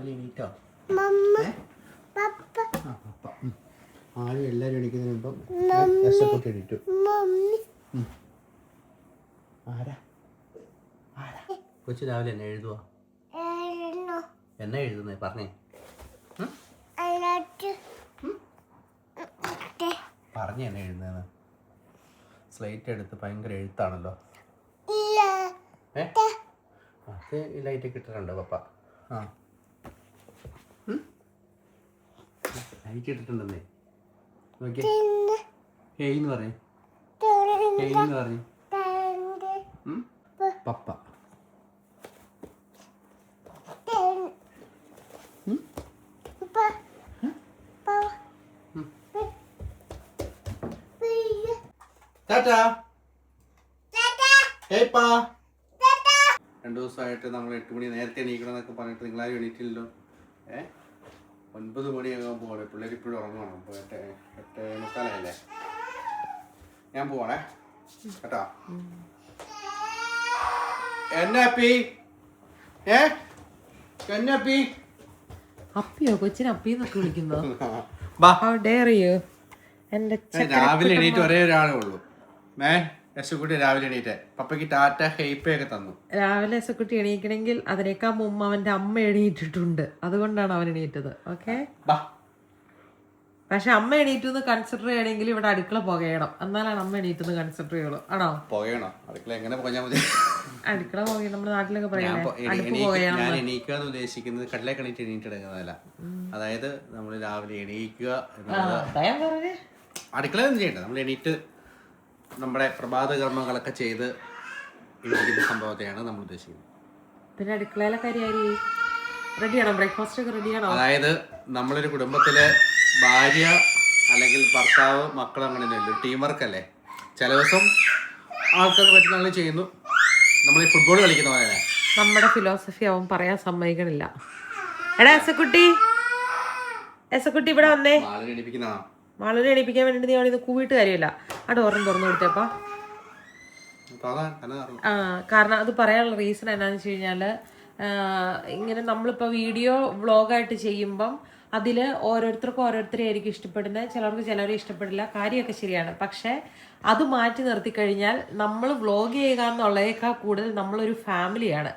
രാവിലെ എണീറ്റോ? ആരും എല്ലാവരും എണീക്കുന്നതിന് മുമ്പം രസപ്പെട്ട് എണീറ്റു. ആരാ ആരാ കൊച്ചു രാവിലെ എന്നെ എഴുതുവാ? എന്നാ എഴുതുന്നേ പറഞ്ഞേ? പറഞ്ഞേ എന്നെ എഴുതുന്നതെന്ന്. സ്ലേറ്റ് എടുത്ത് ഭയങ്കര എഴുത്താണല്ലോ. അത് ലൈറ്റൊക്കെ ഇട്ടിട്ടുണ്ടോ പപ്പ? ആ ലൈറ്റ് ഇട്ടിട്ടുണ്ടെന്നേ. നോക്കിയേ, ഹേയ്ന്ന് പറഞ്ഞു. ഹേയ്ന്ന് പറഞ്ഞു പപ്പ. ടാറ്റാ. ഹേയ്പ്പാ. 2 ദിവസമായിട്ട് നമ്മൾ 8 മണി നേരത്തെ എണീക്കണം എന്നൊക്കെ പറഞ്ഞിട്ട് നിങ്ങളാരും എണീറ്റില്ലല്ലോ. 9 മണിയാകാൻ പോകണേ. പിള്ളേർ ഇപ്പോഴും ഉറങ്ങണം. അപ്പോൾ 8:45 ഞാൻ പോവാണേ കേട്ടോ. എന്നാപ്പി? എന്നാപ്പി? അപ്പിയോ? കൊച്ചിനെ അപ്പിന്നൊക്കെ വിളിക്കുന്നോ? രാവിലെ എണീറ്റ് ഒരേ ഒരാളേ ഉള്ളൂ. യശുക്കുട്ടി രാവിലെ എണീറ്റെ. പപ്പയ്ക്ക് ടാറ്റ ഹെയ്പ്പയൊക്കെ തന്നു. രാവിലെ യശുക്കുട്ടി എണീക്കണമെങ്കിൽ അതിനേക്കാൾ മുമ്പ് അവന്റെ അമ്മ എണീറ്റിട്ടുണ്ട്. അതുകൊണ്ടാണ് അവൻ എണീറ്റത്. ഓക്കെ, പക്ഷെ അമ്മ എണീറ്റെന്ന് കൺസിഡർ ചെയ്യണമെങ്കിൽ ഇവിടെ അടുക്കള പുകയണം. എന്നാലാണ് അമ്മ എണീറ്റെന്ന് കൺസിഡർ ചെയ്യുള്ളൂ. ആണോ? പുകയണോ? അടുക്കള എങ്ങനെ പുകഞ്ഞാൽ മതി? അടുക്കള പുകയും നമ്മുടെ നാട്ടിലൊക്കെ പറയാം. ഞാൻ എണീക്കാന്ന് ഉദ്ദേശിക്കുന്നത് കടലേക്ക് എണീറ്റെടുക്കുന്നതല്ല. അതായത് നമ്മൾ രാവിലെ എണീക്കുക എന്നുള്ളത് അടുക്കള ഒന്നും ചെയ്യണ്ട. നമ്മൾ എണീറ്റ് നമ്മുടെ പ്രഭാത കർമ്മങ്ങളൊക്കെ ചെയ്ത് എണീക്കുന്ന സംഭവത്തെയാണ് നമ്മൾ ഉദ്ദേശിക്കുന്നത്. പിന്നെ അടുക്കളയിലെ കാര്യം റെഡിയാണോ? ബ്രേക്ക്ഫാസ്റ്റ് ഒക്കെ റെഡിയാണോ? അതായത് നമ്മളൊരു കുടുംബത്തിലെ ഭാര്യ അല്ലെങ്കിൽ ഭർത്താവ് മക്കൾ അങ്ങനെയൊന്നുമില്ല, ടീം വർക്ക് അല്ലേ. ചില ദിവസം ആൾക്കാർക്ക് പറ്റുന്ന ചെയ്യുന്നു. നമ്മൾ ഈ ഫുട്ബോൾ കളിക്കുന്ന പോലെ നമ്മുടെ ഫിലോസഫി അവൻ പറയാൻ സമ്മതിക്കണില്ല. എടാ എസക്കുട്ടി, എസക്കുട്ടി ഇവിടെ വന്നേ. മാളൂരെ എണീപ്പിക്കാൻ വേണ്ടി നീ അവിടെ കൂവിട്ട് കാര്യമില്ല. ആ ഡോറും തുറന്നു കൊടുത്തേപ്പാ. കാരണം അത് പറയാനുള്ള റീസൺ എന്നാന്ന് വെച്ച് കഴിഞ്ഞാല് ഇങ്ങനെ നമ്മളിപ്പോൾ വീഡിയോ വ്ളോഗായിട്ട് ചെയ്യുമ്പം അതിൽ ഓരോരുത്തർക്കും ഓരോരുത്തരെ ആയിരിക്കും ഇഷ്ടപ്പെടുന്നത്. ചിലർക്ക് ചിലരെ ഇഷ്ടപ്പെടില്ല. കാര്യമൊക്കെ ശരിയാണ്. പക്ഷേ അത് മാറ്റി നിർത്തി കഴിഞ്ഞാൽ നമ്മൾ വ്ളോഗ് ചെയ്യുക എന്നുള്ളതിനേക്കാൾ കൂടുതൽ നമ്മളൊരു ഫാമിലിയാണ്.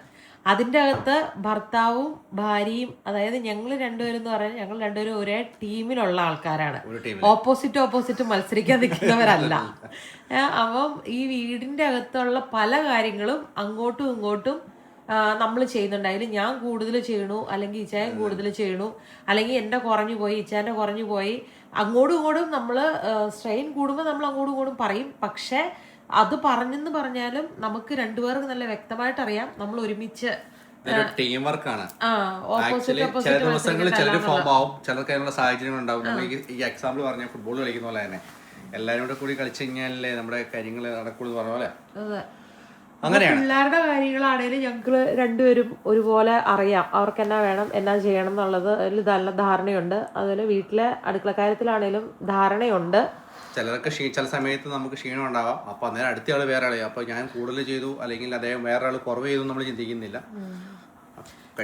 അതിൻ്റെ അകത്ത് ഭർത്താവും ഭാര്യയും, അതായത് ഞങ്ങൾ രണ്ടുപേരും എന്ന് പറഞ്ഞാൽ ഞങ്ങൾ രണ്ടുപേരും ഒരേ ടീമിലുള്ള ആൾക്കാരാണ്. ഓപ്പോസിറ്റ് മത്സരിക്കാൻ നിൽക്കുന്നവരല്ല. അപ്പം ഈ വീടിൻ്റെ അകത്തുള്ള പല കാര്യങ്ങളും അങ്ങോട്ടും ഇങ്ങോട്ടും നമ്മൾ ചെയ്യുന്നുണ്ട്. അതിൽ ഞാൻ കൂടുതൽ ചെയ്യണു, അല്ലെങ്കിൽ ഇച്ചായൻ കൂടുതൽ ചെയ്യണു, അല്ലെങ്കിൽ എൻ്റെ കുറഞ്ഞു പോയി, ഇച്ചാൻ്റെ കുറഞ്ഞു പോയി. അങ്ങോട്ടും ഇങ്ങോട്ടും നമ്മൾ സ്ട്രെയിൻ കൂടുമ്പോൾ നമ്മൾ അങ്ങോട്ടും ഇങ്ങോട്ടും പറയും. പക്ഷേ അത് പറഞ്ഞെന്ന് പറഞ്ഞാലും നമുക്ക് രണ്ടുപേർക്ക് നല്ല വ്യക്തമായിട്ട് അറിയാം നമ്മൾ ഒരുമിച്ച് ടീം വർക്കാണ്. ചില ദിവസങ്ങളിൽ ചിലർ ഫോം ആവും, ചിലർക്ക് അതിനുള്ള സാഹചര്യങ്ങൾ ഉണ്ടാവും. നമ്മൾ ഈ എക്സാമ്പിൾ പറഞ്ഞ ഫുട്ബോൾ കളിക്കുന്ന പോലെ തന്നെ എല്ലാവരും കൂടി കളിച്ചു കഴിഞ്ഞാലേ നമ്മുടെ കാര്യങ്ങൾ നടക്കുള്ളൂ പറഞ്ഞ പോലെ. അങ്ങനെയാണ്. പിള്ളേരുടെ കാര്യങ്ങളാണേലും ഞങ്ങൾക്ക് രണ്ടുപേരും ഒരുപോലെ അറിയാം. അവർക്ക് എന്നാ വേണം, എന്നാ ചെയ്യണം എന്നുള്ളത് അതിൽ നല്ല ധാരണയുണ്ട്. അതുപോലെ വീട്ടിലെ അടുക്കള കാര്യത്തിലാണേലും ധാരണയുണ്ട്. ചിലർക്ക് ചില സമയത്ത് നമുക്ക് ക്ഷീണം ഉണ്ടാവാം. അപ്പൊ അന്നേരം അടുത്ത ആള് വേറെ ആളെയും, അപ്പൊ ഞാൻ കൂടുതൽ ചെയ്തു അല്ലെങ്കിൽ അദ്ദേഹം വേറെ ആള് കുറവ് ചെയ്തു നമ്മൾ ചിന്തിക്കുന്നില്ല.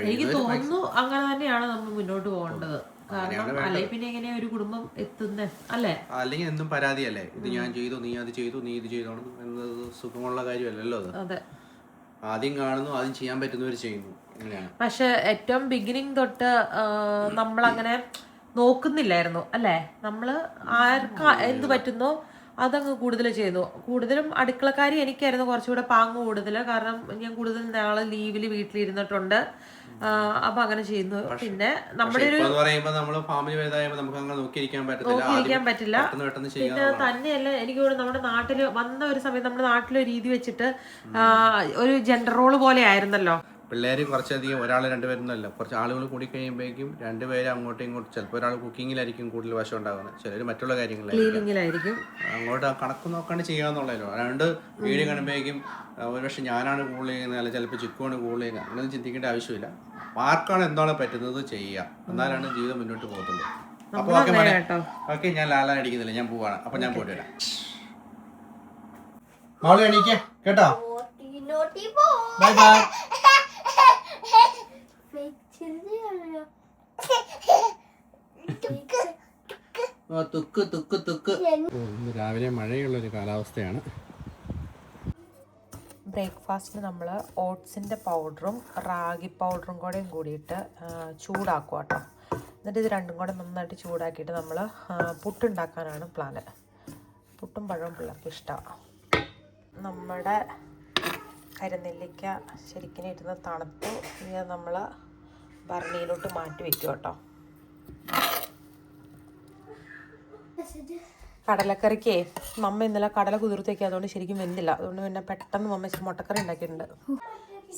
എനിക്ക് തോന്നുന്നു അങ്ങനെ തന്നെയാണ് നമ്മൾ മുന്നോട്ട് പോകേണ്ടത്. കാരണം അല്ലെങ്കിൽ പിന്നെ എങ്ങനെയാ ഒരു കുടുംബം എത്തുന്നേ അല്ലേ? അല്ലെങ്കിൽ എന്നും പരാതിയല്ലേ, ഇത് ഞാൻ ചെയ്തു, നീ അത് ചെയ്തു, നീ ഇത് ചെയ്തോണം എന്നത് സുഖമുള്ള കാര്യമല്ലല്ലോ അത്. അതെ, ആദ്യം കാണുന്നു, ആദ്യം ചെയ്യാൻ പറ്റുന്നവർ ചെയ്യുന്നു. അങ്ങനെയാണ്. പക്ഷെ ഏറ്റവും ബിഗിനിങ് തൊട്ട് നമ്മളങ്ങനെ നോക്കുന്നില്ലായിരുന്നു അല്ലേ? നമ്മള് ആർക്ക് എന്ത് പറ്റുന്നോ അതങ്ങ് കൂടുതൽ ചെയ്യുന്നു. കൂടുതലും അടുക്കളക്കാരി എനിക്കായിരുന്നു കുറച്ചുകൂടെ പാങ്ങ് കൂടുതൽ. കാരണം ഞാൻ കൂടുതൽ നാളെ ലീവിൽ വീട്ടിലിരുന്നിട്ടുണ്ട്. അപ്പൊ അങ്ങനെ ചെയ്യുന്നു. പിന്നെ നമ്മുടെ ഒരു നോക്കിയിരിക്കാൻ പറ്റില്ല. പിന്നെ തന്നെയല്ല, എനിക്ക് നമ്മുടെ നാട്ടില് വന്ന ഒരു സമയത്ത് നമ്മുടെ നാട്ടിലൊരു രീതി വെച്ചിട്ട് ഒരു ജെൻഡർ റോള് പോലെ ആയിരുന്നല്ലോ. പിള്ളേർ കുറച്ചധികം ഒരാൾ രണ്ടുപേരൊന്നുമല്ല, കുറച്ച് ആളുകൾ കൂടി കഴിയുമ്പോഴേക്കും രണ്ടുപേരും അങ്ങോട്ടും ഇങ്ങോട്ടും. ചിലപ്പോൾ ഒരാൾ കുക്കിങ്ങിലായിരിക്കും കൂടുതൽ വശം ഉണ്ടാകുന്നത്, ചിലർ മറ്റുള്ള കാര്യങ്ങളിലായിരിക്കും. അങ്ങോട്ട് കണക്ക് നോക്കാണ്ട് ചെയ്യാന്നുള്ളതല്ലോ. അതുകൊണ്ട് വീഡിയോ കാണുമ്പോഴേക്കും ഒരുപക്ഷെ ഞാനാണ് കൂടുതൽ ചെയ്യുന്നത്, അല്ലെങ്കിൽ ചിലപ്പോൾ ചിക്കുവാണ് കൂടുതൽ ചെയ്യുന്നത്, അങ്ങനെയൊന്നും ചിന്തിക്കേണ്ട ആവശ്യമില്ല. ആർക്കാണ് എന്താണ് പറ്റുന്നത് ചെയ്യുക, എന്നാലാണ് ജീവിതം മുന്നോട്ട് പോകുന്നത്. അപ്പോൾ ഓക്കെ, ഞാൻ ലാലാൻ അടിക്കുന്നില്ല, ഞാൻ പോവാണ്. അപ്പൊ ഞാൻ പോയിട്ട് വരാം. മോളെ എണീക്ക് കേട്ടോ. Bye bye. തുക്ക് തുക്ക് തുക്ക്. ഇന്ന് രാവിലെ മഴയുള്ളൊരു കാലാവസ്ഥയാണ്. ബ്രേക്ക്ഫാസ്റ്റിന് നമ്മൾ ഓട്സിൻ്റെ പൗഡറും റാഗി പൗഡറും കൂടെയും കൂടിയിട്ട് ചൂടാക്കുക കേട്ടോ. എന്നിട്ട് ഇത് രണ്ടും കൂടെ നന്നായിട്ട് ചൂടാക്കിയിട്ട് നമ്മൾ പുട്ടുണ്ടാക്കാനാണ് പ്ലാന്. പുട്ടും പഴവും പിള്ളേർക്ക് ഇഷ്ടമാണ്. നമ്മുടെ കരിനെല്ലിക്ക ശരിക്കും ഇരുന്ന് തണുത്തു. ഇനി നമ്മൾ ഭരണിയിലോട്ട് മാറ്റി വെക്കും കേട്ടോ. കടലക്കറിക്കേ മമ്മ ഇന്നലെ കടല കുതിർത്ത് വയ്ക്കുക, അതുകൊണ്ട് ശരിക്കും വെന്തില്ല. അതുകൊണ്ട് പിന്നെ പെട്ടെന്ന് മമ്മ ഇച്ചിരി മുട്ടക്കറി ഉണ്ടാക്കിയിട്ടുണ്ട്.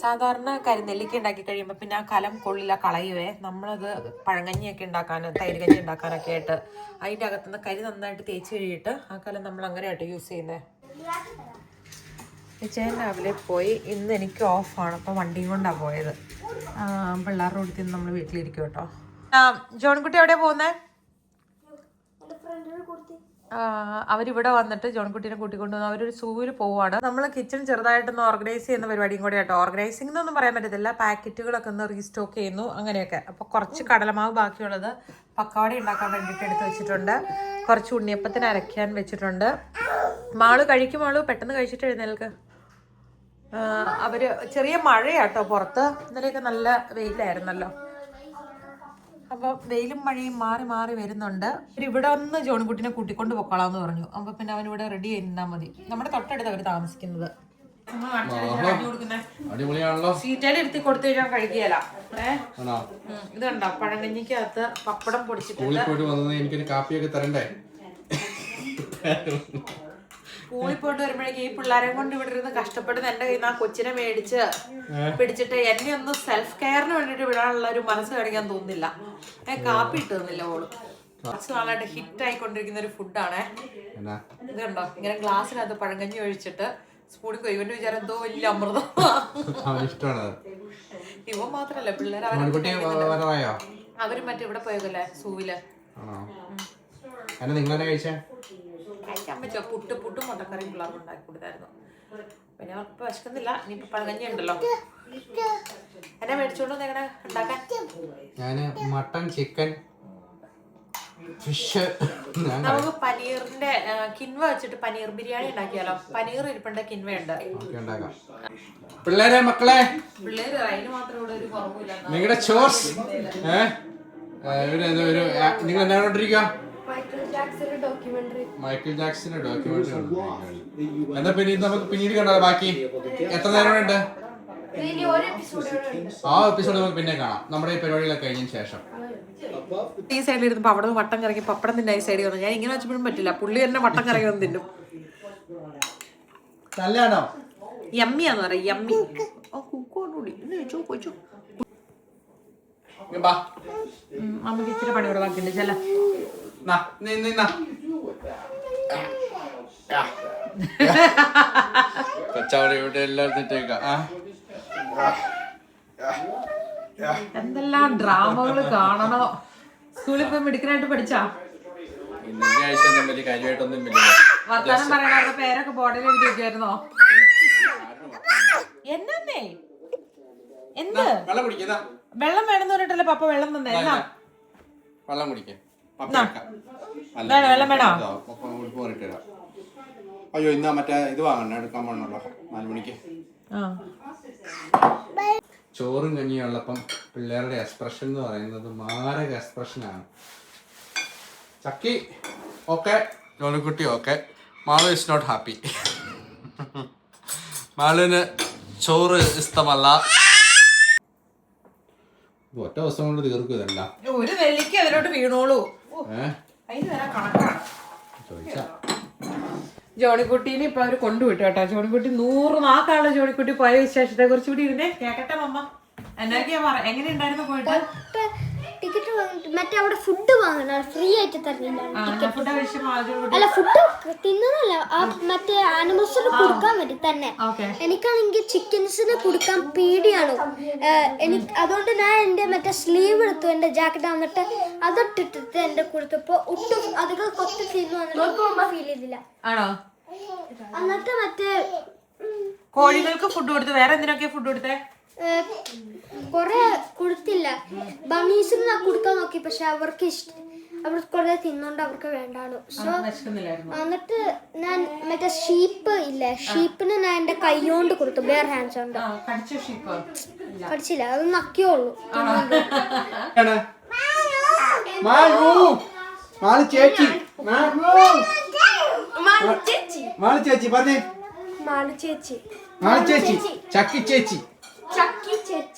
സാധാരണ കരിനെല്ലിക്ക ഉണ്ടാക്കി കഴിയുമ്പോൾ പിന്നെ ആ കലം കൊള്ളില്ല, കളയുവേ. നമ്മളത് പഴങ്കഞ്ഞിയൊക്കെ ഉണ്ടാക്കാനും തൈര് കഞ്ഞി ഉണ്ടാക്കാനൊക്കെ ആയിട്ട് അതിൻ്റെ അകത്തുനിന്ന് കരി നന്നായിട്ട് തേച്ച് കഴിയിട്ട് ആ കലം നമ്മൾ അങ്ങനെയായിട്ട് യൂസ് ചെയ്യുന്നത്. ചേച്ചൻ രാവിലെ പോയി. ഇന്ന് എനിക്ക് ഓഫാണ്, അപ്പം വണ്ടിയും കൊണ്ടാണ് പോയത്. പിള്ളേരുടെ കൂടി നമ്മൾ വീട്ടിലിരിക്കും കേട്ടോ. ജോൺകുട്ടി എവിടെയാണ് പോകുന്നത്? അവരിവിടെ വന്നിട്ട് ജോൺകുട്ടീനെ കൂട്ടിക്കൊണ്ടുവന്ന് അവരൊരു സൂവിൽ പോവുകയാണ്. നമ്മൾ കിച്ചൺ ചെറുതായിട്ടൊന്ന് ഓർഗനൈസ് ചെയ്യുന്ന പരിപാടിയും കൂടെ ആട്ടോ. ഓർഗനൈസിംഗ് എന്നൊന്നും പറയാൻ പറ്റത്തില്ല, പാക്കറ്റുകളൊക്കെ ഒന്ന് റീസ്റ്റോക്ക് ചെയ്യുന്നു അങ്ങനെയൊക്കെ. അപ്പോൾ കുറച്ച് കടലമാവ് ബാക്കിയുള്ളത് പക്കവട ഉണ്ടാക്കാൻ വേണ്ടിയിട്ട് എടുത്ത് വെച്ചിട്ടുണ്ട്. കുറച്ച് ഉണ്ണിയപ്പത്തിന് അരയ്ക്കാൻ വെച്ചിട്ടുണ്ട്. മാള് കഴിക്കും. മാള് പെട്ടെന്ന് കഴിച്ചിട്ട് എഴുന്നേൽക്ക്. അവർ ചെറിയ മഴയാട്ടോ പുറത്ത്. ഇന്നലെയൊക്കെ നല്ല വെയിലായിരുന്നല്ലോ. അപ്പോൾ വെയിലും മഴയും മാറി മാറി വരുന്നുണ്ട്. ഇവിടെ ഒന്ന് ജോൺകുട്ടിനെ കൂട്ടിക്കൊണ്ട് പൊക്കോളാന്ന് പറഞ്ഞു. അപ്പോൾ പിന്നെ അവനിവിടെ റെഡി ചെയ്താൽ മതി. നമ്മുടെ തൊട്ടടുത്ത് അവർ താമസിക്കുന്നത്. സീറ്റയിൽ ഇരുത്തി കൊടുത്തു കഴിഞ്ഞാൽ കഴിക്കുകയല്ല. ഇത് കണ്ടോ, പഴങ്കഞ്ഞിക്കകത്ത് പപ്പടം പൊടിച്ചിട്ടുണ്ട്. എനിക്കൊരു കാപ്പിയൊക്കെ തരണ്ടേ? സ്കൂളിൽ പോയിട്ട് വരുമ്പോഴേക്കും ഈ പിള്ളേരെ കൊണ്ട് ഇവിടെ ഇരുന്ന് കഷ്ടപ്പെടുന്ന എന്റെ കയ്യിൽ നിന്ന് ആ കൊച്ചിനെ മേടിച്ച് പിടിച്ചിട്ട് എന്നെ ഒന്ന് സെൽഫ് കെയറിന് വേണ്ടിട്ട് വിടാനുള്ള ഒരു മനസ്സ് കാണിക്കാൻ തോന്നുന്നില്ല. കാപ്പി ഇട്ട് തന്നില്ല ഓള്. കുറച്ച് നാളായിട്ട് ഹിറ്റ് ആയിക്കൊണ്ടിരിക്കുന്ന ഒരു ഫുഡാണേ. ഇത് കണ്ടോ, ഇങ്ങനെ ഗ്ലാസ്സിനകത്ത് പഴങ്കഞ്ഞി ഒഴിച്ചിട്ട് സ്പൂണിൽ പോയി. ഇവന്റെ വിചാരം എന്തോ വലിയ അമൃതം. ഇവ മാത്രല്ല പിള്ളേർ അവര് മറ്റേ ഇവിടെ പോയതല്ലേ സൂവില്. കഴിക്കാൻ പറ്റുമോ? പുട്ടും മുട്ടക്കറിയും പിള്ളേർക്ക് ഉണ്ടാക്കി കൊടുത്തായിരുന്നു. പിന്നെ അവർക്ക് വിശക്കുന്നില്ല. ഇനിയിപ്പോ പഴങ്കഞ്ഞി ഉണ്ടല്ലോ. എന്നെ മേടിച്ചോണ്ട് എങ്ങനെ ഉണ്ടാക്കാൻ? ഞാന് മട്ടൺ, ചിക്കൻ, ഫിഷ്. നമുക്ക് പനീറിന്റെ കിൻവ വെച്ചിട്ട് പനീർ ബിരിയാണി ഉണ്ടാക്കിയാലോ? പനീർ ഇരിപ്പുണ്ട്, കിൻവയുണ്ട്. പിള്ളേരെ മക്കളെ, പിള്ളേര് അതിന് മാത്രം ഇവിടെ ഒരു കുറവില്ല. നിങ്ങളുടെ ചോർസ് നിങ്ങൾ എന്നാ കണ്ടിരിക്കുക? Michael ജാക്സന്റെ documentary. എന്നാ പിന്നെ ഇത് നമുക്ക് പിന്നീട് കണ്ടാലോ? ബാക്കി എത്ര നേരം ഉണ്ട്? ആ എപ്പിസോഡ് നമുക്ക് പിന്നെ കാണാം, നമ്മുടെ ഈ പരിപാടികളൊക്കെ കഴിഞ്ഞതിന് ശേഷം. ഈ സൈഡിൽ ഇരുന്നപ്പോ അവിടെ വട്ടം കറങ്ങി പപ്പടം തിന്നെ ഈ സൈഡിൽ വന്നു. ഞാൻ ഇങ്ങനെ വെച്ചപ്പോഴും പറ്റില്ല, പുള്ളി തന്നെ വട്ടം കറങ്ങി വന്ന് തിന്നും. നല്ലതാണോ? യമ്മിയാന്ന് പറയാം, യമ്മി. കൂടി ചോദിച്ചു. അമ്മക്ക് ഇച്ചിരി പണി ഇവിടെ ബാക്കിയുണ്ട്. ചെല്ല കൊച്ചവിടെ ഇവിടെ എല്ലാവരും എന്തെല്ലാം ഡ്രാമകള് കാണണോ. സ്കൂളിൽ പോയി മിടുക്കനായിട്ട് പഠിച്ചാ? വർത്താനം പറയണ പേരൊക്കെ ബോർഡിൽ എഴുതി വെക്കായിരുന്നോ? എന്നേ എന്ത് വെള്ളം വേണമെന്ന് പറഞ്ഞിട്ടല്ലേ പപ്പ വെള്ളം തന്നെ? വെള്ളം കുടിക്കേ? വെള്ളം വേണോ? അയ്യോ, ഇന്നാ മറ്റേ ഇത് വാങ്ങണ്ട, എടുക്കാൻ പോണല്ലോ 4 മണിക്ക്. ചോറും കഞ്ഞിയുള്ളപ്പം പിള്ളേരുടെ എക്സ്പ്രഷൻ എന്ന് പറയുന്നത് മാരക എക്സ്പ്രഷനാണ്. ചക്കി ഓക്കെ, ജോലിക്കുട്ടി okay, Malu is not happy. മാളുവിന് ചോറ് ഇഷ്ടമല്ല. ഒറ്റ ദിവസം കൊണ്ട് തീർക്കും ഇതല്ല. ഒരു നെല്ലിക്ക് അതിലോട്ട് വീണോളൂ. ചോദിച്ചാ ജോണിക്കുട്ടീനെ ഇപ്പൊ അവര് കൊണ്ടുവിട്ടു കേട്ടോ. ജോണിക്കുട്ടി 100 നാക്കാളുള്ള ജോണിക്കുട്ടി പോയ വിശേഷത്തെ കുറിച്ച് കൂടി ഇരുന്നേ കേക്കട്ടെ മമ്മ. എന്നൊക്കെയാ പറ, എങ്ങനെ ഉണ്ടായിരുന്നു പോയിട്ട്? ടിക്കറ്റ് വാങ്ങിട്ട് മറ്റേ അവിടെ ഫുഡ് വാങ്ങണം, ഫ്രീ ആയിട്ട് തരുന്നില്ല. അല്ല ഫുഡ് തിന്നണല്ല, മറ്റേ ആനിമൽസിന് കൊടുക്കാൻ വേണ്ടി തന്നെ. എനിക്കാണെങ്കിൽ ചിക്കൻസിന് കൊടുക്കാൻ പേടിയാണ്. എനിക്ക് അതുകൊണ്ട് ഞാൻ എന്റെ മറ്റേ സ്ലീവ് എടുത്തു, എന്റെ ജാക്കറ്റ് വന്നിട്ട് അതിട്ടിട്ട് എന്റെ കൊടുത്തപ്പോ ഒട്ടും അധികം കൊത്തി തിന്നു ഫീൽ ചെയ്തില്ല. ആണോ? എന്നിട്ട് മറ്റേ കോഴികൾക്ക് ഫുഡ് കൊടുത്തു. വേറെ എന്തിനൊക്കെ ഫുഡ് കൊടുത്തേ? കൊറേ കൊടുത്തില്ല. ബണ്ണീസിന് ഞാൻ കൊടുക്കാൻ നോക്കി, പക്ഷെ അവർക്ക് അവർ കുറെ തിന്നോണ്ട് അവർക്ക് വേണ്ടാണ്. സോ എന്നിട്ട് ഞാൻ മറ്റേ ഷീപ്പ് ഇല്ലേ, ഷീപ്പിന് ഞാൻ എന്റെ കൈ കൊണ്ട് കൊടുത്തു, ബെയർ ഹാൻഡ്സ് കൊണ്ട്. കടിച്ചില്ല, അത് നക്കിയോളൂ.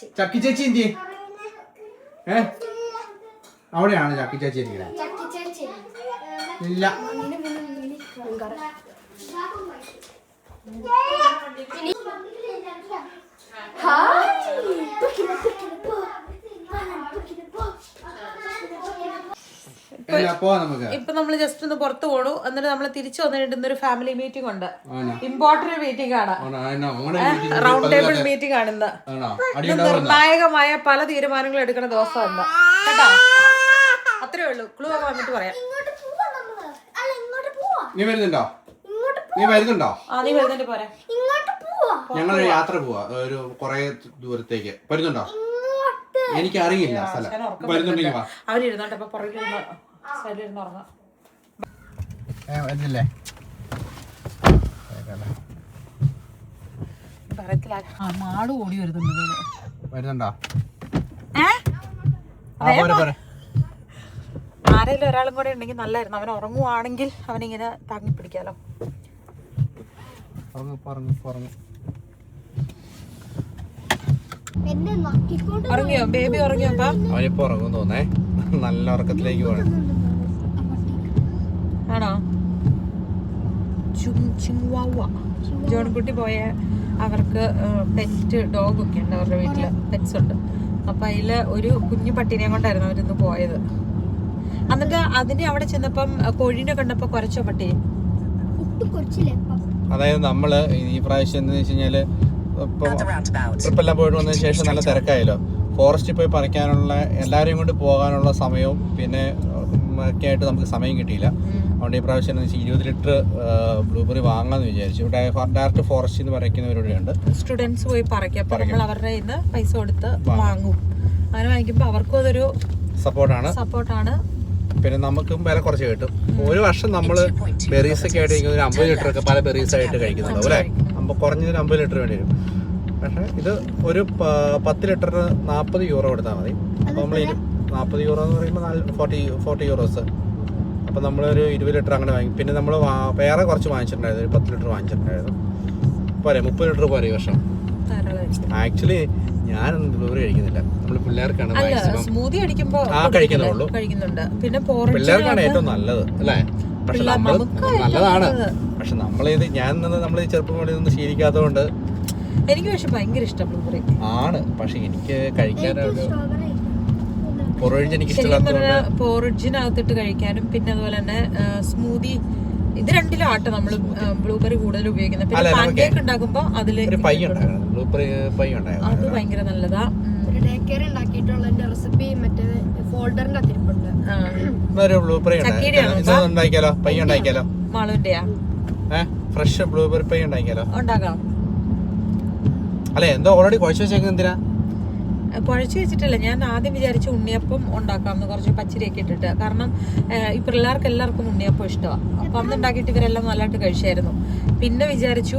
ചക്കി ചേച്ചി എന്തി അവിടെയാണ് ചക്കി ചേച്ചി ഇരിക്കുന്നത്. ഇല്ല, ഇപ്പൊ നമ്മള് ജസ്റ്റ് ഒന്ന് പുറത്തു പോണു. എന്നിട്ട് നമ്മള് തിരിച്ചു വന്നിട്ട് ഇന്നൊരു ഫാമിലി മീറ്റിംഗ് ഉണ്ട്. ഇമ്പോർട്ടന്റ് മീറ്റിംഗ് ആണ്, റൗണ്ട് ടേബിൾ മീറ്റിംഗ് ആണ് ഇന്ന്. നിർണായകമായ പല തീരുമാനങ്ങളും എടുക്കുന്ന ദിവസം എന്താ കേട്ടോ. അത്രേ ഉള്ളൂ. ക്ലൂ ഒക്കെ വന്നിട്ട് പറയാം. നീ വരുന്നുണ്ടോ? നീ വരുന്നുണ്ടോ? നീ വരുന്നുണ്ട് പോരാ. ഞങ്ങളൊരു യാത്ര പോവാ, ഒരു കൊറേ ദൂരത്തേക്ക്. വരുന്നുണ്ടോ? എനിക്ക് അറിയില്ല സ്ഥലം. വരുന്നുണ്ടെങ്കിൽ അവരിരുന്നോട്ടെ, അപ്പൊ പുറകിലിരുന്ന് സൈഡിലിരുന്ന് ഉറങ്ങാം. വരുന്നില്ലേ? മാട് ഓടി വരുന്നുണ്ടോ? ആരെങ്കിലും ഒരാളും കൂടെ ഉണ്ടെങ്കിൽ നല്ലായിരുന്നു. അവൻ ഉറങ്ങുവാണെങ്കിൽ അവനിങ്ങനെ താങ്ങി പിടിക്കാലോ. ഉറങ്ങിയോ ബേബി? ഉറങ്ങിയോ? അവനിപ്പോ ഉറങ്ങും തോന്നേ. നല്ല ഉറക്കത്തിലേക്ക് പോകണം. ആണോ? ജോൺകുട്ടി പോയ അവർക്ക് പെറ്റ് ഡോഗൊക്കെ ഉണ്ട്, അവരുടെ വീട്ടില് പെറ്റ്സ് ഉണ്ട്. അപ്പൊ അതില് ഒരു കുഞ്ഞു പട്ടിനെ കൊണ്ടായിരുന്നു അവരിന്ന് പോയത്. എന്നിട്ട് അതിന് അവിടെ ചെന്നപ്പം കോഴീനെ കണ്ടപ്പോ കുറച്ചോ പട്ടി? അതായത് നമ്മള് ഈ പ്രാവശ്യം എന്താ വെച്ച് കഴിഞ്ഞാല് ട്രിപ്പെല്ലാം പോയിട്ട് വന്നതിന് ശേഷം നല്ല തിരക്കായല്ലോ. ഫോറസ്റ്റിൽ പോയി പറിക്കാനുള്ള എല്ലാവരെയും കൊണ്ട് പോകാനുള്ള സമയവും പിന്നെ ഒക്കെ ആയിട്ട് നമുക്ക് സമയം കിട്ടിയില്ല. അതുകൊണ്ട് ഈ പ്രാവശ്യം എന്ന് വെച്ചാൽ 20 ലിറ്റർ ബ്ലൂബെറി വാങ്ങാന്ന് വിചാരിച്ചു. ഇവിടെ ഡയറക്റ്റ് ഫോറസ്റ്റിൽ നിന്ന് പറിക്കുന്നവരുണ്ട്. സ്റ്റുഡൻസ് പോയി പറിക്കാം. നമ്മൾ അവരുടെ കയ്യിൽ നിന്ന് പൈസ കൊടുത്ത് വാങ്ങും. അങ്ങനെ വാങ്ങിക്കുമ്പോൾ അവർക്കും അതൊരു സപ്പോർട്ടാണ്. പിന്നെ നമുക്കും വില കുറച്ച് കിട്ടും. ഒരു വർഷം നമ്മള് ബെറീസ് ഒക്കെ ആയിട്ട് ഒരു 50 ലിറ്റർ ഒക്കെ പല ബെറീസ് ആയിട്ട് കഴിക്കുന്നുണ്ടോ അല്ലേ? കുറഞ്ഞൊരു 50 ലിറ്റർ വേണ്ടി വരും. പക്ഷെ ഇത് ഒരു 10 ലിറ്ററിന് 40 യൂറോ കൊടുത്താൽ മതി. അപ്പോൾ നമ്മൾ 40 യൂറോ എന്ന് പറയുമ്പോൾ 40 യൂറോസ്. അപ്പോൾ നമ്മളൊരു 20 ലിറ്റർ അങ്ങനെ വാങ്ങി. പിന്നെ നമ്മൾ വേറെ കുറച്ച് വാങ്ങിച്ചിട്ടുണ്ടായിരുന്നു, ഒരു 10 ലിറ്റർ വാങ്ങിച്ചിട്ടുണ്ടായിരുന്നു. പോരെ 30 ലിറ്റർ പോരെ ഈ വർഷം. ആക്ച്വലി ഞാനൊന്നും ബ്ലൂബെറി കഴിക്കുന്നില്ല. നമ്മൾ പിള്ളേർക്കാണ് സ്മൂത്തി അടിക്കുമ്പോൾ കഴിക്കുന്നുള്ളൂ. പിന്നെ പിള്ളേർക്കാണ് ഏറ്റവും നല്ലത് അല്ലേ? പക്ഷെ നമ്മൾ നല്ലതാണ്. പക്ഷെ നമ്മളിത് നമ്മൾ ചെറുപ്പം മുതൽ ഒന്നും ശീലിക്കാത്തതുകൊണ്ട് എനിക്ക് പക്ഷെ ഭയങ്കര ഇഷ്ടം ബ്ലൂബെറി ആണ്. പക്ഷെ എനിക്ക് കഴിക്കാനൊരു പോറിഡ്ജ് എനിക്ക് ഇഷ്ടമില്ലാത്തതുകൊണ്ട് പോറിഡ്ജിനകത്തിട്ട് കഴിക്കാനും പിന്നെ അതുപോലെ തന്നെ സ്മൂതി ഇത് രണ്ടിലും ആട്ടെ നമ്മൾ ബ്ലൂബെറി കൂടുതൽ ഉപയോഗിക്കുന്നത്. പിന്നെ പാൻകേക്ക് ഉണ്ടാക്കുമ്പോൾ അതില് ബ്ലൂബെറി പൈ ഉണ്ടായിരുന്നു, അത് ഭയങ്കര നല്ലതാ. റെസിപ്പി മറ്റേ ഫോൾഡറിന്റെ അത്തിരിപ്പുണ്ട്. ബ്ലൂബെറി ഉണ്ടാക്കിയാലോ? പൈ ഉണ്ടാക്കിയാലോ? മാളുവിന്റെയാ ഫ്രഷ് ബ്ലൂബെറി പൈ ഉണ്ടാക്കിയാലോ? ഉണ്ടാക്കാം. അല്ലെ എന്തോ ഓൾറെഡി കുഴച്ച് വെച്ചേക്കുന്നത് എന്തിനാ? കുഴച്ച് വെച്ചിട്ടില്ല. ഞാൻ ആദ്യം വിചാരിച്ചു ഉണ്ണിയപ്പം ഉണ്ടാക്കാമെന്ന്, കുറച്ച് പച്ചരിയൊക്കെ ഇട്ടിട്ട്. കാരണം ഈ പിള്ളേർക്ക് എല്ലാവർക്കും ഉണ്ണിയപ്പം ഇഷ്ടമാണ്. അപ്പം അന്ന് ഉണ്ടാക്കിയിട്ട് ഇവരെല്ലാം നല്ലതായിട്ട് കഴിച്ചായിരുന്നു. പിന്നെ വിചാരിച്ചു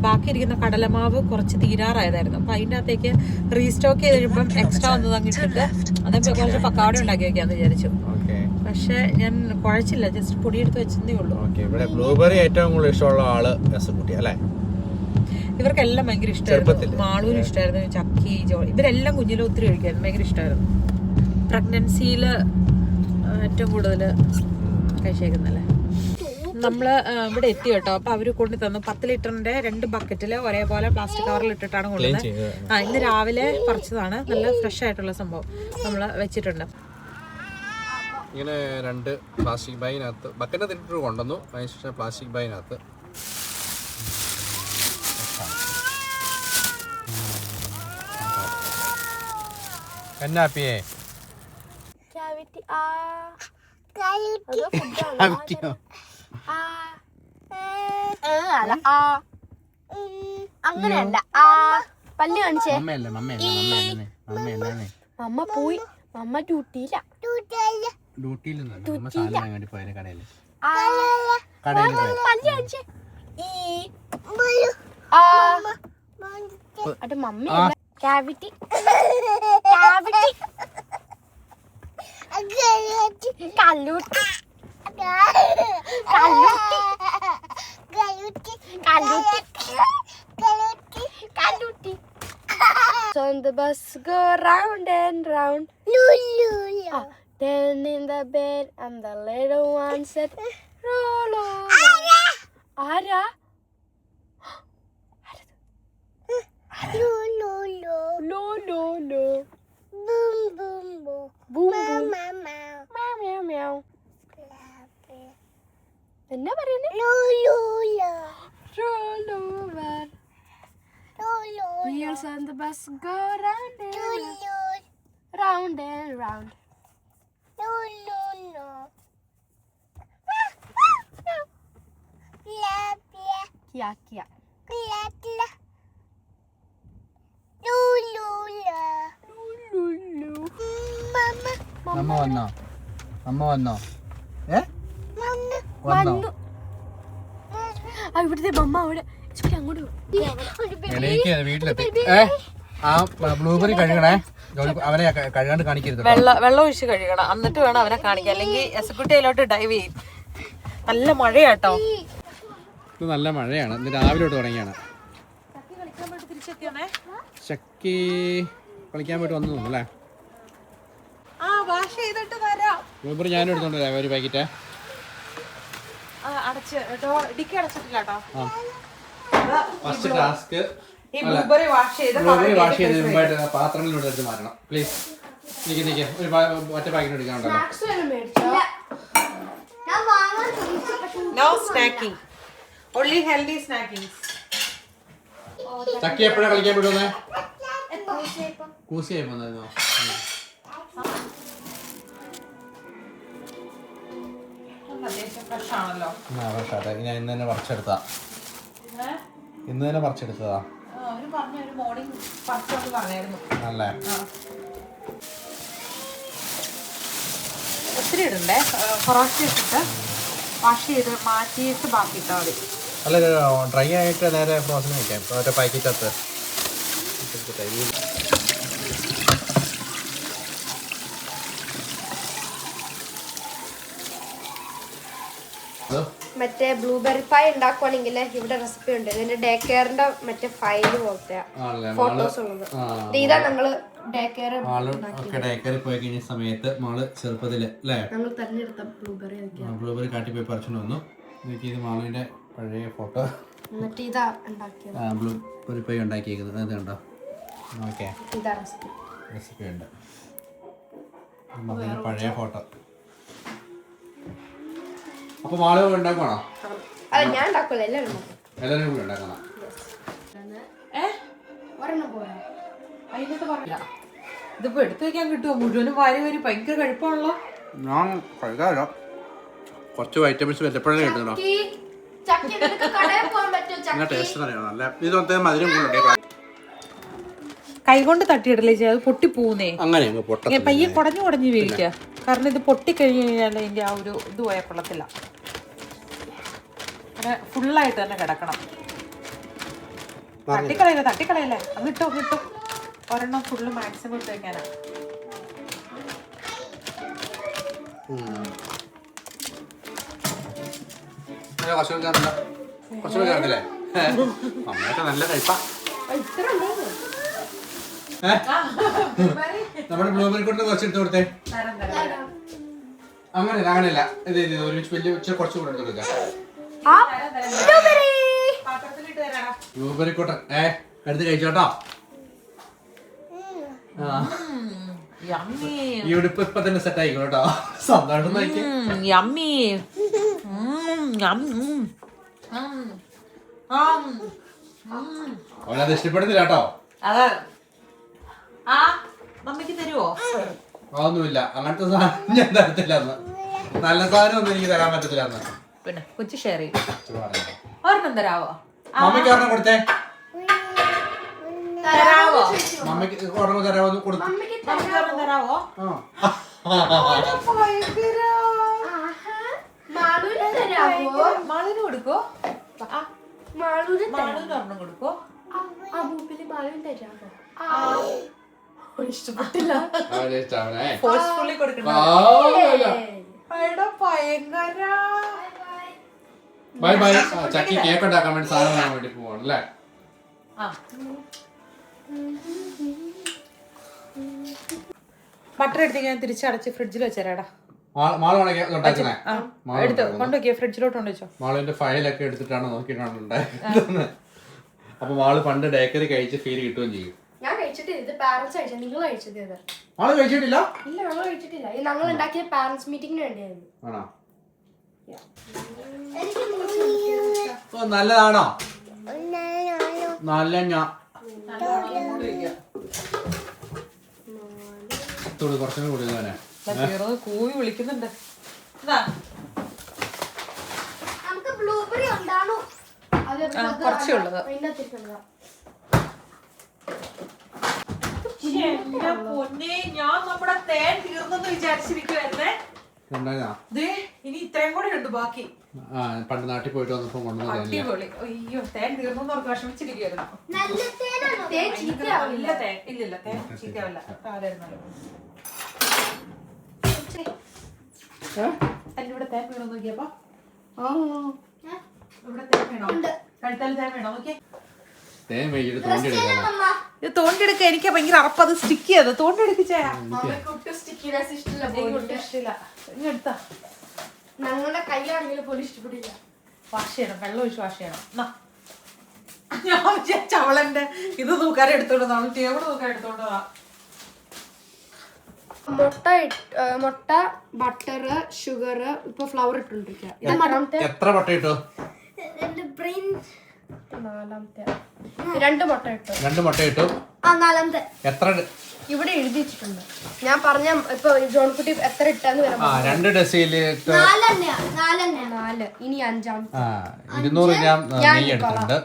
ബാക്കി ഇരിക്കുന്ന കടലമാവ് കുറച്ച് തീരാറായതായിരുന്നു. അപ്പം അതിൻ്റെ അകത്തേക്ക് റീസ്റ്റോക്ക് ചെയ്ത് കഴിയുമ്പം എക്സ്ട്രാ ഒന്ന് തങ്ങിട്ടിട്ട് അതൊക്കെ കുറച്ച് പക്കാവട ഉണ്ടാക്കി വെക്കാമെന്ന് വിചാരിച്ചു. പക്ഷെ ഞാൻ കുഴച്ചില്ല, ജസ്റ്റ് പൊടിയെടുത്ത് വെച്ചതേ ഉള്ളൂ. ബ്ലൂബെറി ഏറ്റവും കൂടുതൽ ഇഷ്ടമുള്ള ആള് എസ്കുട്ടി അല്ലേ? ഇവർക്കെല്ലാം ഭയങ്കര ഇഷ്ടമായിരുന്നു. മാളൂരും ഇഷ്ടമായിരുന്നു, ചക്കി ജോളി ഇവരെല്ലാം കുഞ്ഞിലും ഒത്തിരി കഴിക്കായിരുന്നു, ഭയങ്കര ഇഷ്ടമായിരുന്നു. പ്രഗ്നൻസിയില് ഏറ്റവും കൂടുതൽ കഴിച്ചേക്കുന്നല്ലേ. നമ്മള് ഇവിടെ എത്തി കേട്ടോ. അപ്പൊ അവര് കൊണ്ടു തന്നു 10 ലിറ്ററിന്റെ 2 ബക്കറ്റില് ഒരേപോലെ പ്ലാസ്റ്റിക് കവറിൽ ഇട്ടിട്ടാണ് കൊണ്ടുവന്നത്. ഇന്ന് രാവിലെ പറിച്ചതാണ്. നല്ല ഫ്രഷ് ആയിട്ടുള്ള സംഭവം നമ്മള് വെച്ചിട്ടുണ്ട്. ഇങ്ങനെ 2 പ്ലാസ്റ്റിക് ബാഗിനകത്ത് ബക്കറ്റ് ഇട്ടിട്ട് കൊണ്ടുവന്നു. അതിനുശേഷം പ്ലാസ്റ്റിക് ബാഗിനകത്ത് എന്നാപ്പിയേ അങ്ങനെയല്ല പല്ല് കാണിച്ചേ. മമ്മ പോയി. മമ്മ ഡ്യൂട്ടിയില്ല. പല്ല് കാണിച്ചേ. അത് മമ്മി ക്യാവിറ്റി. കല്ലൂട്ടി. So the bus go round and round. Then in the bed and the little one said, roll over. Ara? No. Boom boom boom. Boom boom. Meow meow. എന്നാ പറയുന്നേ? Roll over. Wheels on the bus go round and round and round. Kia. അമ്മ വന്നോ ഇവിടുത്തെ മമ്മ അവിടെ അങ്ങോട്ട് വീട്ടിലെത്തി. ആ blueberry കഴുകണേ, അവനെ കഴുകാണ്ട് കാണിക്കരുത്. വെള്ളം ഒഴിച്ച് കഴുകണം, എന്നിട്ട് വേണം അവനെ കാണിക്കാൻ, അല്ലെങ്കിൽ എസക്കുട്ടിയിലോട്ട് ഡൈവ് ചെയ്യും. നല്ല മഴയാട്ടോ. ഇത് നല്ല മഴയാണ്. ഇന്ന് രാവിലെ തൊട്ട് തുടങ്ങിയാണ്. ചക്കി കളിക്കാൻ പോയിട്ട് വന്നു അല്ലേ? ബ്ലൂബെറി ഞാനും എടുത്തോണ്ട് വരാം ഒരു packet. First task blueberry wash ചെയ്ത് മുമ്പായിട്ട് പാത്രങ്ങളിലൂടെ എടുത്ത് മാറ്റണം. പ്ലീസ് നിക്ക് ഒരു ഒറ്റ പാക്കറ്റ് എടുക്കാനുണ്ടല്ലോ. No snacking. Only healthy snacking. Chakki എപ്പോഴാ കളിക്കാൻ വിടുന്നേ? കൂസിയായി വന്നായിരുന്നോ? ഞാൻ ഇന്ന് തന്നെ പറിച്ചെടുത്തതാ. അല്ലേ? ഒത്തിരി ഇടണ്ടേ, കുറച്ച് ഇട്ടിട്ട് വാഷ് ചെയ്ത് മാറ്റിയിട്ട് ബാക്കി ഇട്ടാൽ മതി. അല്ല, ഡ്രൈ ആയിട്ട് നേരെ ഫ്രോസൺ വയ്ക്കാം. ഒറ്റ പാക്കറ്റകത്ത് മറ്റേ ബ്ലൂബെറി പായ് ഉണ്ടാക്കുവാണെങ്കിൽ ഇവിടെ റെസിപ്പി ഉണ്ട്. ഇതിന്റെ ഡേ കെയറിന്റെ മറ്റേ ഫയല് പോലത്തെ ഫോട്ടോസ് ഉള്ളത്. ഇതാ ഞങ്ങള് ഡേ കെയർ പോയി കഴിഞ്ഞ സമയത്ത് മാള് ചെറുപ്പത്തില് അല്ലേ ഞങ്ങൾ തെരഞ്ഞെടുത്ത ബ്ലൂബെറി കാട്ടിപ്പോയി പറിച്ചോണ്ട് വന്നു. ഇത് മാളുവിന്റെ പഴയ ഫോട്ടോ. എന്നിട്ട് ഇതാ ഉണ്ടാക്കിയത്, ബ്ലൂബെറി പൈ ഉണ്ടാക്കിയേക്കുന്നത്. അത് കണ്ടോ? ഓക്കെ, ഇതാ റെസിപ്പി ഉണ്ട്. പഴയ ഫോട്ടോ. അപ്പൊ മാള് ഉണ്ടാക്കണോ? ഞാൻ ഉണ്ടാക്കൂല, എല്ലാവരും കൂടി ഉണ്ടാക്കണം. ഇതിപ്പോ എടുത്തു വെക്കാൻ കിട്ടുമോ? മുഴുവനും വാരി വരി ഭയങ്കര കഴിപ്പാണല്ലോ. ഞാൻ കഴിക്കാറില്ല, കുറച്ച് വൈറ്റമിൻസ് വല്ലപ്പോഴേ കിട്ടുന്നോ. ടേസ്റ്റ് നല്ല ഇത് മധുരം കൂടെ. കൈകൊണ്ട് തട്ടിയിടലേ അത് പൊട്ടി പോകുന്നേ. അങ്ങനെ പയ്യെ കുടഞ്ഞു വീഴിക്കുക. കാരണം ഇത് പൊട്ടിക്കഴിഞ്ഞു കഴിഞ്ഞാൽ അതിന്റെ ആ ഒരു ഇത് പോയാൽ കൊള്ളത്തില്ല. അങ്ങനെ ഫുള്ളായിട്ട് തന്നെ കിടക്കണം. തട്ടിക്കളയല്ലേ. അത് കിട്ടോ ഒരെണ്ണം ഫുള്ള് മാക്സിമം ഇട്ട് വെക്കാനാ. നല്ല കഴിപ്പാ. നമ്മുടെ ബ്ലൂബെറി കൊണ്ട് കുറച്ച് എടുത്ത് കൊടുത്തേ. അങ്ങനെയല്ല, ഇത് ഒരുമിച്ച് വലിയ കുറച്ച് കൂടെ എടുത്ത് കൊടുക്കാം. ബ്ലൂബെറി കൂട്ടൻ എടുത്ത് കഴിച്ചോട്ടോ. ഈ ഉടുപ്പ് ഇപ്പൊ തന്നെ സെറ്റ് ആയിക്കോ കേട്ടോ. സന്തോഷം അവനത് ഇഷ്ടപ്പെടുന്നില്ല കേട്ടോ. മമ്മിക്ക് തരുവോ? അതൊന്നുമില്ല, അങ്ങനത്തെ സാധനം ഞാൻ തരത്തില്ല. നല്ല സാധനം ഒന്നും എനിക്ക് തരാൻ പറ്റത്തില്ല. പിന്നെ കൊച്ചു ഷെയർ ചെയ്യും. ഒരെണ്ണം തരാവോ? മമ്മിക്ക് ഒരെണ്ണം കൊടുത്തേ. തരാവോ? മമ്മിക്ക് ഓർഡർ തരാമോ കൊടുത്തു. നമുക്ക് ഒരെണ്ണം തരാവോ? മാളിന് കൊടുക്കോ? മാളിന് ഒരെണ്ണം കൊടുക്കോ? ഇഷ്ടപ്പെട്ടില്ല. ഫോഴ്സ്ഫുള്ളി കൊടുക്കണ്ട. ഭയങ്കര. Bye bye. ചക്കി കേക്ക് ഉണ്ടാക്കാൻ വേണ്ടി സാധനം വാങ്ങാൻ വേണ്ടി പോവാണ് അല്ലേ? ബട്ടർ എടുത്ത് ഞാൻ തിരിച്ചടച്ച് ഫ്രിഡ്ജിൽ വെച്ചേരാടാ. എടുത്തോ കൊണ്ടുവയ്ക്കോ, ഫ്രിഡ്ജിലോട്ട് കൊണ്ടുവച്ചോ. മാളിന്റെ ഫയലൊക്കെ എടുത്തിട്ടാണ് നോക്കിയിട്ടാണ് ഉണ്ടായത്. അപ്പൊ മാള് പണ്ട് ഡേക്കറി കഴിച്ച് ഫീൽ കിട്ടുകയും ചെയ്യും. ഞാൻ കഴിച്ചിട്ടില്ല. ഇത് പാരന്റ്സ് കഴിച്ചത്. നിങ്ങൾ കഴിച്ചത് ഇത്? മാള് കഴിച്ചിട്ടില്ല? ഇല്ല, ഞങ്ങൾ കഴിച്ചിട്ടില്ല. ഇത് ഞങ്ങൾ ഉണ്ടാക്കിയ പാരന്റ്സ് മീറ്റിംഗിന് വേണ്ടിയായിരുന്നു. ആണോ? നല്ലതാണോ? നല്ല കുറച്ചും കൂടി കൂവി വിളിക്കുന്നുണ്ട്. നമുക്ക് ബ്ലൂബെറി ഉണ്ടാണോ? കുറച്ചേ ഉള്ളത്. ഞാൻ നമ്മുടെ തേൻ തീർന്നെന്ന് വിചാരിച്ചിരിക്കുവായിരുന്നേ. ഇനി ഇത്രയും കൂടെ ഉണ്ട് ബാക്കി. പണ്ട് നാട്ടിൽ പോയിട്ട് വന്നപ്പോ കൊണ്ടുവന്നതല്ലേ. അയ്യോ, തേൻ തീർന്നു വിഷമിച്ചിരിക്കുവായിരുന്നു. ഇല്ല തേൻ ഇല്ലില്ല, തേൻ ചീത്തയാവില്ല. ഇവിടെ തേൻ വേണോ നോക്കിയപ്പോ? ഇവിടെ തേൻ വേണോ? കഴുത്താൽ തേൻ വേണോ നോക്കിയേ. ഇത് തോണ്ടെടുക്ക. എനിക്ക് ഭയങ്കര അറപ്പത് സ്റ്റിക്ക് ചെയ്ത് തോണ്ടെടുക്കിച്ചാ. ഞങ്ങളുടെ കയ്യിലാണെങ്കിലും പോലും ഇഷ്ടപ്പെടില്ല. വാഷ് ചെയ്യണം, വെള്ളം ഒഴിച്ച് വാഷ് ചെയ്യണം. ഞാൻ വിചാരിച്ച അവളെന്റെ ഇത് നോക്കാൻ എടുത്തോണ്ട് നമ്മൾ ടേബിൾ നോക്കാൻ എടുത്തോണ്ടതാ. മുട്ട, ബട്ടർ, ഷുഗർ, ഇപ്പൊ ഫ്ലവർ ഇട്ടോണ്ടിരിക്കുക. എത്ര മുട്ട ഇട്ടു? രണ്ട് മുട്ട ഇട്ടു. നാലാമത്തെ എത്ര ഇവിടെ എഴുതി വെച്ചിട്ടുണ്ട്. ഞാൻ പറഞ്ഞ ഇപ്പൊ ജോൺകുട്ടി എത്ര ഇട്ടാന്ന് വരാം. 2 ഡെസിലിറ്റർ 4. ഇനി 5. 200 ഗ്രാം നെയ്യ് എടുത്തിട്ടുണ്ട്.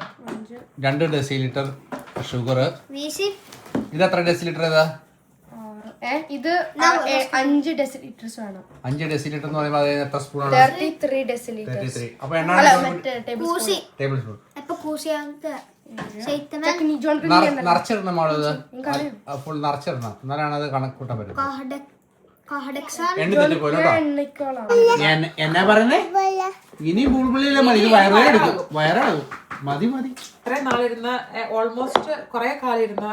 2 ഡെസിലിറ്റർ ഷുഗർ. ഇത് എത്ര ഡെസിലിറ്റർ? ഇത് 5 ഡെസിലിറ്റേഴ്സ് വേണം. 5 ഡെസിലിറ്റർ എന്ന് പറയുമ്പോൾ എത്ര സ്പൂണാണ്? 33 ഡെസിലിറ്റേഴ്സ്. അപ്പോൾ ടേബിൾ സ്പൂൺ. നിറച്ചിടണം മോളത്. ഫുൾ നിറച്ചിടണം, എന്നാലാണ് അത് കണക്കൂട്ടാൻ പറ്റും. എന്നാ പറയുന്നേ? ഇനി ബുൾബുള്ളിയിലെ മതി. ഇത് വയറെടുക്കും. വയറാകും. മതി. ഇത്രയും നാളിരുന്ന ഓൾമോസ്റ്റ് കുറെ കാലം ഇരുന്ന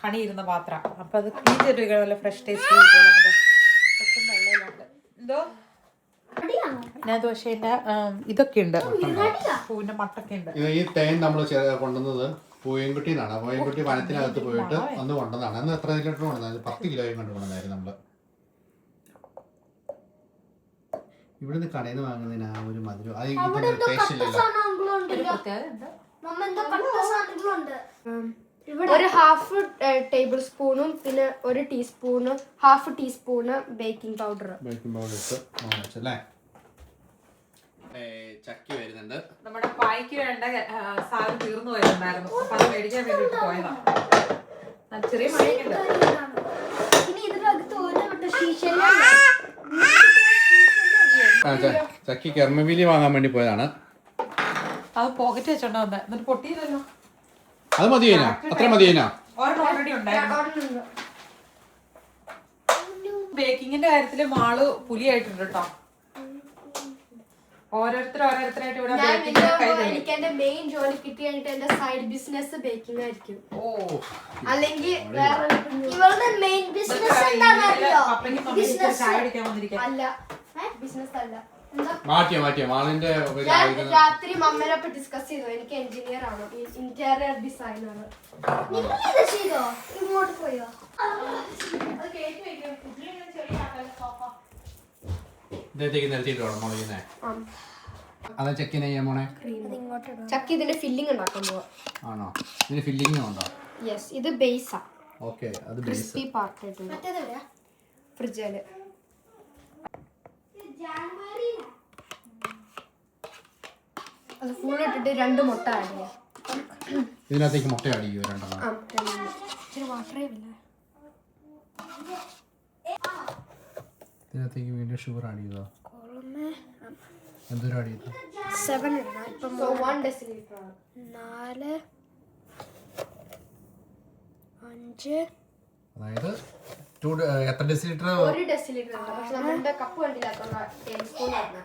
ഹണി ഇരുന്ന പാത്രം. അപ്പൊ അത് ക്ലീൻ ചെയ്തിട്ട് നല്ല ഫ്രഷ് ടേസ്റ്റ് കിട്ടുമല്ലോ. എന്തോ ഞാൻ ദോശന്റെ ഇതൊക്കെ ഉണ്ട്, പൂവിന്റെ മട്ടൊക്കെ ഉണ്ട്. ഈ തേൻ നമ്മൾ കൊണ്ടുവന്നത് പൂയൻകുട്ടിന്നാണ്. പൂയൻകുട്ടി വനത്തിനകത്ത് പോയിട്ട് അന്ന് കൊണ്ടുവന്നതാണ്. അന്ന് എത്ര ലിറ്റർ കൊണ്ടുവന്നത്? 10 കിലോയും കൊണ്ടുവന്നായിരുന്നു നമ്മള്. ഇവിടുന്ന് കടയിൽ നിന്ന് വാങ്ങുന്നതിന് ആ ഒരു മധുരം ടേസ്റ്റ് ഇല്ലല്ലോ. ഒരു ഹാഫ് ടേബിൾ സ്പൂണും പിന്നെ ഒരു ടീസ്പൂണും ഹാഫ് ടീസ്പൂണ് ബേക്കിംഗ് പൗഡർ ഇട്ടല്ലേ. ചക്കി വരുന്നുണ്ട്. നമ്മുടെ പായ്ക്ക് വേണ്ട സാധനം തീർന്നു വരുന്നുണ്ടായിരുന്നു. അപ്പൊ അത് മേടിക്കാൻ വേണ്ടിട്ട് പോയതാ. ചെറിയ മഴയുണ്ട്. ചക്കി കർമ്മവീലി വാങ്ങാൻ വേണ്ടി പോയതാണ്. അത് പോക്കറ്റ് വെച്ചോണ്ടാ വന്നെ. എന്നിട്ട് പൊട്ടിയില്ലല്ലോ. അത് മതിയേനാ? അത്ര മതിയേനാ? ഓൾറെഡി ഉണ്ടായിരുന്നു. ബേക്കിങ്ങിന്റെ കാര്യത്തില് മാള് പുലിയായിട്ടുണ്ട് കേട്ടോ. ഓരോരുത്തരായിട്ട് ഇവിടെ എനിക്ക് എന്റെ മെയിൻ ജോലി കിട്ടിയിട്ട് എന്റെ സൈഡ് ബിസിനസ് ബേക്കിംഗ് ആയിരിക്കും. അല്ലെങ്കിൽ ഇവളുടെ മെയിൻ ബിസിനസ് എന്താണെന്നറിയോ? അല്ല, ബിസിനസ് അല്ല. രാത്രി മമ്മേനൊപ്പം ഡിസ്കസ് ചെയ്തു. എനിക്ക് എഞ്ചിനീയർ ആണ്, ഇന്റീരിയർ ഡിസൈനർ. ഇങ്ങോട്ട് പോയോ? ചക്കി ഇതിന്റെ ഫില്ലിംഗ് ഉണ്ടാക്കാൻ പോവാ. ആണോ? ഇതിന് ഫില്ലിംഗ് ഉണ്ടോ? യെസ്, ഇത് ബേസാ. ഓക്കേ, അത് ക്രിസ്പി പാർട്ട് ആയിട്ടുണ്ട്. ഫ്രിഡ്ജില് അത് ഫുൾ ഇട്ടിട്ട് 2 മുട്ട ആഡ് ചെയ്യാം. ഇതിനകത്തേക്ക് മുട്ട ആഡ് ചെയ്യുമോ? രണ്ടെണ്ണം. ഇതിനകത്തേക്ക് വീണ്ടും ഷുഗർ ആഡ് ചെയ്തോ? എന്തോരം ആഡ് ചെയ്തു? 7 1 deciliter 4 5 അതായത് എത്ര ഡെസിലിറ്റർ? 1 deciliter പക്ഷെ നമ്മുടെ കപ്പ് കണ്ടില്ല ടേബിൾ സ്പൂൺ ആണ്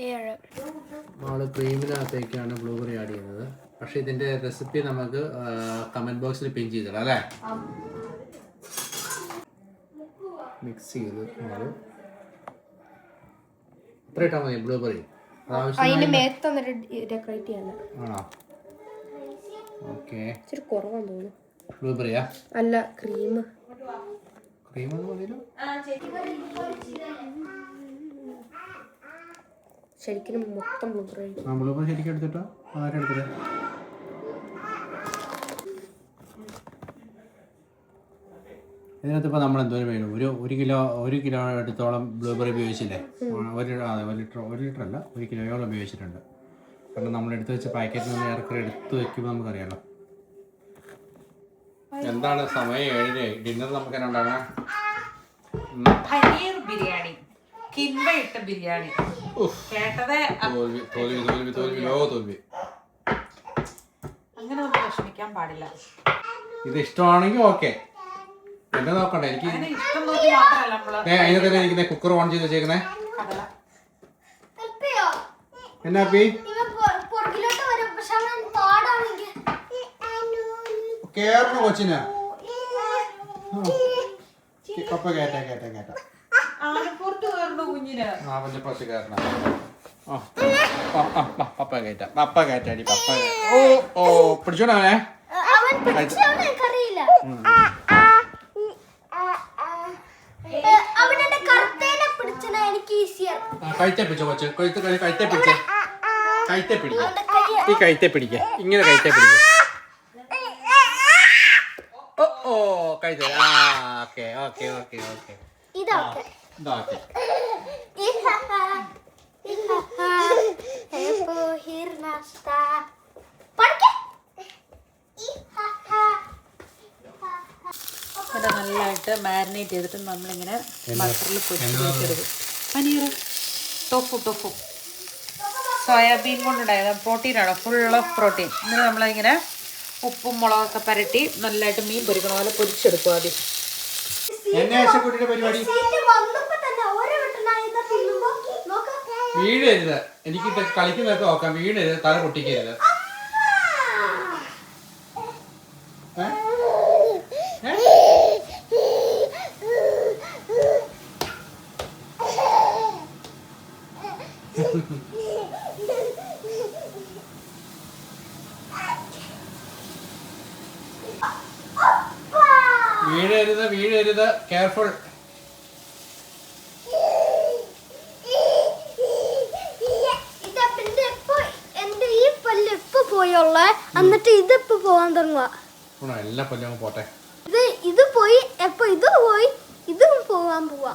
7. നമ്മൾ ക്രീമിനകത്തേക്കാണ് ബ്ലൂബെറി ആഡ് ചെയ്യുന്നത്. പക്ഷെ ഇതിന്റെ റെസിപ്പി നമുക്ക് കമന്റ് ബോക്സിൽ പിൻ ചെയ്തിടാം അല്ലേ? മിക്സ് ചെയ്ത് നമ്മൾ ഇത്ര ഇട്ടാൽ മതി ബ്ലൂബെറി. അതിന് മേത്തൊന്നൊരു ഡെക്കറേറ്റ് ചെയ്യാൻ ആണോ? ഓക്കെ. ഇച്ചിരി കുറവാന്ന് തോന്നുന്നു. ബ്ലൂബെറിയാ? അല്ല, ക്രീം. ക്രീം എന്ന് പറഞ്ഞാലും ശരിക്കും മൊത്തം ബ്ലൂബെറി. ബ്ലൂബെറി ശരിക്കും എടുത്തിട്ടോ? ആരെടുത്തിട്ട്? ഇതിനകത്ത് ഇപ്പോൾ നമ്മൾ എന്തോരം വേണം? ഒരു കിലോ അടുത്തോളം ബ്ലൂബെറി ഉപയോഗിച്ചില്ലേ? 1 ലിറ്റർ അല്ല, 1 കിലോയോളം ഉപയോഗിച്ചിട്ടുണ്ട്. കാരണം നമ്മൾ എടുത്ത് വെച്ച പാക്കറ്റിൽ നിന്ന് ഏറെക്കുറെ എടുത്ത് വെക്കുമ്പോൾ നമുക്കറിയാലോ. എന്താണ് സമയം 7 ഡിന്നർ നമുക്ക് തന്നെ ഉണ്ടാകണം. പനീർ ബിരിയാണി, കിൻവ ഇട്ട ബിരിയാണി. കേട്ടത് തോൽവി. അങ്ങനെ ഒന്നും വിഷമിക്കാൻ പാടില്ല. ഇത് ഇഷ്ടമാണെങ്കിൽ ഓക്കെ, എന്നെ നോക്കണ്ട. എനിക്ക് ഇഷ്ടം നോക്കി മാത്രമല്ല നമ്മള് അതിനകത്ത് തന്നെ ഇരിക്കുന്ന കുക്കർ ഓൺ ചെയ്ത് വെച്ചേക്കുന്നേ. എന്നാ കേറണ കൊച്ചിന് പപ്പ കേട്ട ആലപ്പുറത്ത് കയറുന്ന കുഞ്ഞിന് പുറത്ത് കയറണ പപ്പ കയറ്റാടി പപ്പ. ഓ പിടിച്ചോണേ. കഴുത്തെ പിടിച്ചോ കൊച്ച്, കഴുത്തെ പിടിച്ചേ. കഴുത്തെ പിടിക്ക, ഈ കഴുത്തെ പിടിക്ക, ഇങ്ങനെ കഴുത്തെ പിടിക്ക. ഓ കഴുത്ത. Okay okay okay okay. ഇതൊക്കെ നല്ലതായിട്ട് മാരിനേറ്റ് ചെയ്തിട്ട് നമ്മളിങ്ങനെ ബട്ടറിൽ പൊരിച്ചെടുക്കും. പനീർ, ടോഫു സോയാബീൻ കൊണ്ടുണ്ടായത് പ്രോട്ടീനാണ്, ഫുൾ ഓഫ് പ്രോട്ടീൻ. എന്നിട്ട് നമ്മളിങ്ങനെ ഉപ്പും മുളകൊക്കെ പരട്ടി നല്ലതായിട്ട് മീൻ പൊരിക്കണ പോലെ പൊരിച്ചെടുക്കും ആദ്യം. പരിപാടി വീഴരുത്. എനിക്ക് കളിക്കുന്നതൊക്കെ നോക്കാം. വീഴരുത്, തല പൊട്ടിക്കരുത്. വീഴരുത്, കെയർഫുൾ. എന്നിട്ട് ഇതിപ്പോ പോവാൻ തുടങ്ങുക. എല്ലാ പല്ലും പോട്ടെ. ഇത് പോയി, എപ്പോ ഇത് പോയി, ഇതും പോവാൻ പോവാ.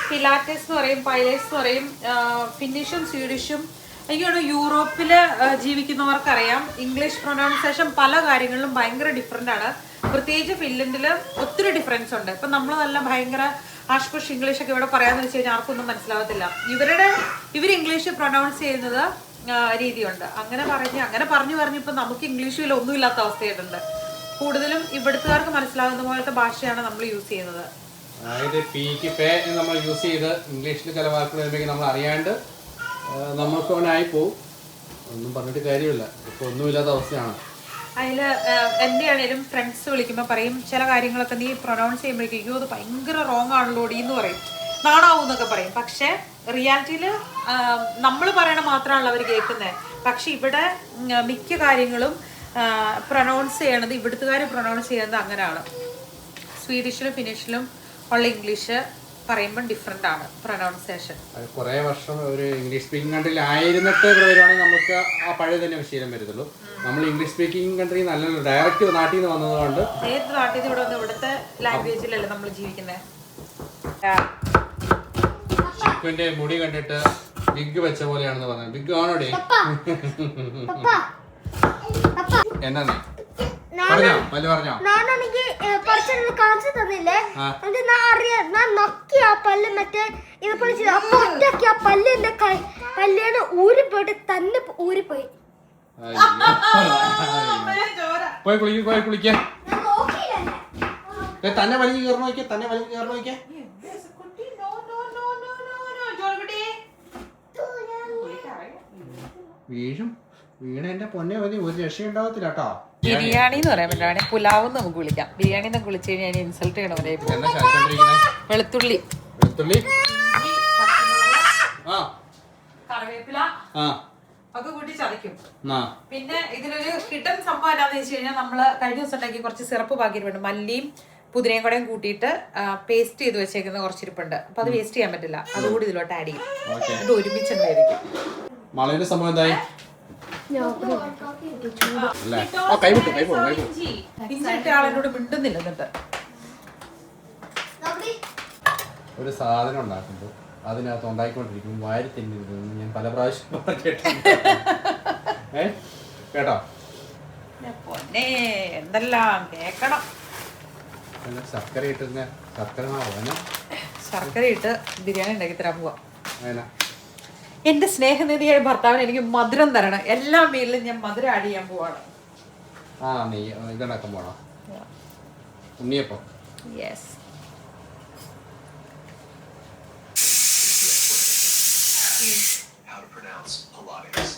പിലാറ്റസ് എന്ന് പറയും, പൈലേറ്റ്സ് എന്ന് പറയും. ഫിന്നിഷും സ്വീഡിഷും എനിക്കാണ് യൂറോപ്പിൽ ജീവിക്കുന്നവർക്കറിയാം. ഇംഗ്ലീഷ് പ്രൊനൗൺസിയേഷൻ പല കാര്യങ്ങളിലും ഭയങ്കര ഡിഫറെൻ്റ് ആണ്. പ്രത്യേകിച്ച് ഫിൻലൻഡിൽ ഒത്തിരി ഡിഫറൻസ് ഉണ്ട്. ഇപ്പം നമ്മൾ നല്ല ഭയങ്കര ആഷ്പുഷ് ഇംഗ്ലീഷൊക്കെ ഇവിടെ പറയാമെന്ന് വെച്ച് കഴിഞ്ഞാൽ ആർക്കൊന്നും മനസ്സിലാവത്തില്ല. ഇവർ ഇംഗ്ലീഷ് പ്രൊനൗൺസ് ചെയ്യുന്നത് രീതിയുണ്ട്. അങ്ങനെ പറഞ്ഞു ഇപ്പം നമുക്ക് ഇംഗ്ലീഷിൽ ഒന്നുമില്ലാത്ത അവസ്ഥയായിട്ടുണ്ട്. കൂടുതലും ഇവിടുത്തുകാർക്ക് മനസ്സിലാകുന്ന പോലത്തെ ഭാഷയാണ് നമ്മൾ യൂസ് ചെയ്യുന്നത്. അതായത് പീക്ക് പേ നമ്മൾ യൂസ് ചെയ്ത് ഇംഗ്ലീഷിൽ ചില വാക്കുകൾ വരുമ്പോഴേക്കും നമ്മൾ അറിയാണ്ട് നമ്മൾക്ക് അങ്ങനെ ആയിപ്പോവും. ഒന്നും പറഞ്ഞിട്ട് കാര്യമില്ല. ഇപ്പോൾ ഒന്നുമില്ലാത്ത അവസ്ഥയാണ്. അതിൽ എൻ്റെ ആണെങ്കിലും ഫ്രണ്ട്സ് വിളിക്കുമ്പോൾ പറയും ചില കാര്യങ്ങളൊക്കെ നീ പ്രൊനൗൺസ് ചെയ്യുമ്പോഴേക്കും അയ്യോ അത് ഭയങ്കര റോങ് ആണല്ലോ എന്ന് പറയും, നാണാവും എന്നൊക്കെ പറയും. പക്ഷേ റിയാലിറ്റിയിൽ നമ്മൾ പറയണ മാത്രമാണല്ലോ അവർ കേൾക്കുന്നത്. പക്ഷെ ഇവിടെ മിക്ക കാര്യങ്ങളും പ്രൊനൗൺസ് ചെയ്യണത് ഇവിടുത്തുകാർ പ്രൊനൗൺസ് ചെയ്യുന്നത് അങ്ങനെയാണ്. സ്വീഡിഷിലും ഫിനിഷിലും ഉള്ള ഇംഗ്ലീഷ് പറയുമ്പോൾ ഡിഫറെൻ്റ് ആണ് പ്രൊനൗൺസിയേഷൻ. കുറേ വർഷം ഒരു ഇംഗ്ലീഷ് സ്പീക്കിംഗ് കൺട്രിയിൽ ആയിരുന്നിട്ട് ഇവിടെ വരുവാണെങ്കിൽ നമുക്ക് ആ പഴയ തന്നെ ശീലം വരുന്നുള്ളൂ. നമ്മൾ ഇംഗ്ലീഷ് സ്പീക്കിംഗ് കൺട്രി നല്ലൊരു ഡയറക്റ്റ് നാട്ടിൽ നിന്ന് വന്നതുകൊണ്ട് ഏത് നാട്ടിൽ നിന്ന് ഇവിടെ വന്ന് ഇവിടുത്തെ ലാംഗ്വേജിലല്ലേ നമ്മൾ ജീവിക്കുന്നത്. ചിക്കുവിന്റെ മുടി കണ്ടിട്ട് ബിഗ് വെച്ച പോലെയാണെന്ന് പറഞ്ഞു. ബിഗ് ആണോടെ? എന്നാ പറഞ്ഞോ? ഞാനാണെങ്കിൽ കുറച്ചൊന്നും കാണിച്ചു തന്നില്ലേ, എന്നിട്ട് ഞാൻ അറിയാം, ഞാൻ നക്കി ആ പല്ല് മറ്റേ ഇതുപോലെ ചെയ്തു. അപ്പൊ ഒറ്റയ്ക്ക് ആ പല്ല് എന്റെ കല്യാണം ഊരിപ്പോയിട്ട് തന്നെ ഊരിപ്പോയി. പോയി കുളിക്കാൻ ഞാൻ നോക്കിയില്ല. തന്നെ വലിഞ്ഞു കയറി നോക്കിയേ. വീണ എന്റെ പൊന്നെ മതി, ഒരു രക്ഷയുണ്ടാവത്തില്ല കേട്ടോ. ബിരിയാണി എന്ന് പറയാൻ പറ്റില്ല, പുലാവ് നമുക്ക് വിളിക്കാം. ബിരിയാണി എന്നൊക്കെ വിളിച്ചു കഴിഞ്ഞാൽ ഇൻസൾട്ട് ചെയ്യണ പോലെ. വെളുത്തുള്ളി, കറിവേപ്പില ഒക്കെ കൂട്ടി ചതയ്ക്കും. പിന്നെ ഇതിലൊരു കിട്ടൻ സംഭവം എന്താന്ന് വെച്ച് കഴിഞ്ഞാൽ നമ്മള് കഴിഞ്ഞ ദിവസം ഉണ്ടാക്കി കുറച്ച് സിറപ്പ് ബാക്കിയിട്ടുണ്ട്. മല്ലിയും പുതിനയും കൂടെയും കൂട്ടിയിട്ട് പേസ്റ്റ് ചെയ്ത് വെച്ചേക്കുന്ന കുറച്ചിരിപ്പുണ്ട്. അപ്പൊ അത് വേസ്റ്റ് ചെയ്യാൻ പറ്റില്ല, അതുകൂടി ഇതിലോട്ട് ആഡ് ചെയ്യും. ഇത് ഒരുമിച്ചുണ്ടായിരിക്കും. മളയുടെ സംഭവം എന്തായി? ആളെന്നോട് മിണ്ടുന്നില്ല. എന്നിട്ട് ഒരു സാധനം ഉണ്ടാക്കുമ്പോൾ അതിനകത്ത് ഉണ്ടാക്കിക്കൊണ്ടിരിക്കും വാരി തിന്നിരുന്നു. ഞാൻ പല പ്രാവശ്യം കേട്ടോ. പൊന്നെ എന്തെല്ലാം കേക്കണം. ശർക്കര ഇട്ടിരുന്ന ശർക്കര ഇട്ട് ബിരിയാണി ഉണ്ടാക്കി തരാൻ പോവാ. എന്റെ സ്നേഹനിധിയായ ഭർത്താവിന് എനിക്ക് മധുരം തരണം. എല്ലാ മീലിലും ഞാൻ മധുരം ആഡ് ചെയ്യാൻ പോവാണ്. നീ ഇതുണ്ടാക്കാൻ പോണോ? ഉണ്ണിയപ്പം. Yes. How to pronounce Pilates.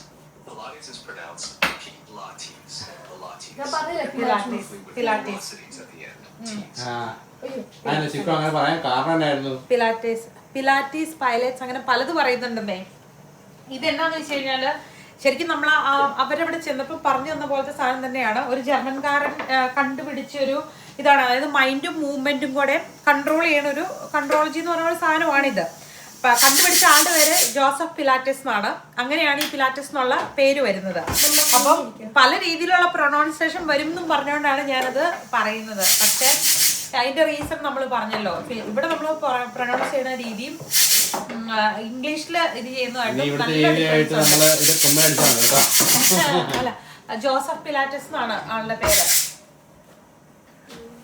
Pilates is pronounced Pilates. Pilates. At the end. Chikku അങ്ങനെ പറയാൻ കാരണം എന്നായിരുന്നു? പിലാറ്റീസ് പൈലറ്റ്സ് അങ്ങനെ പലത് പറയുന്നുണ്ടെന്നേ. ഇതെന്നാന്ന് വെച്ച് കഴിഞ്ഞാല് ശരിക്കും നമ്മൾ അവരവിടെ ചെന്നപ്പോൾ പറഞ്ഞു തന്ന പോലത്തെ സാധനം തന്നെയാണ്. ഒരു ജർമ്മൻകാരൻ കണ്ടുപിടിച്ചൊരു ഇതാണ്. അതായത് മൈൻഡും മൂവ്മെന്റും കൂടെ കൺട്രോൾ ചെയ്യണ ഒരു കൺട്രോളജി എന്ന് പറയുന്ന ഒരു സാധനമാണിത്. കണ്ടുപിടിച്ച ആളുടെ പേര് ജോസഫ് പിലാറ്റസ് എന്നാണ്. അങ്ങനെയാണ് ഈ പിലാറ്റസ് എന്നുള്ള പേര് വരുന്നത്. അപ്പം പല രീതിയിലുള്ള പ്രൊനൗൺസിയേഷൻ വരും എന്നും പറഞ്ഞുകൊണ്ടാണ് ഞാനത് പറയുന്നത്. പക്ഷെ അതിന്റെ റീസൺ നമ്മൾ പറഞ്ഞല്ലോ. ഇവിടെ നമ്മൾ പ്രൊനൗൺസ് ചെയ്യുന്ന രീതിയും ഇംഗ്ലീഷിൽ ഇത് ചെയ്യുന്നതായിട്ട് അല്ല, ജോസഫ് പിലാറ്റസ് എന്നാണ് ആളുടെ പേര്.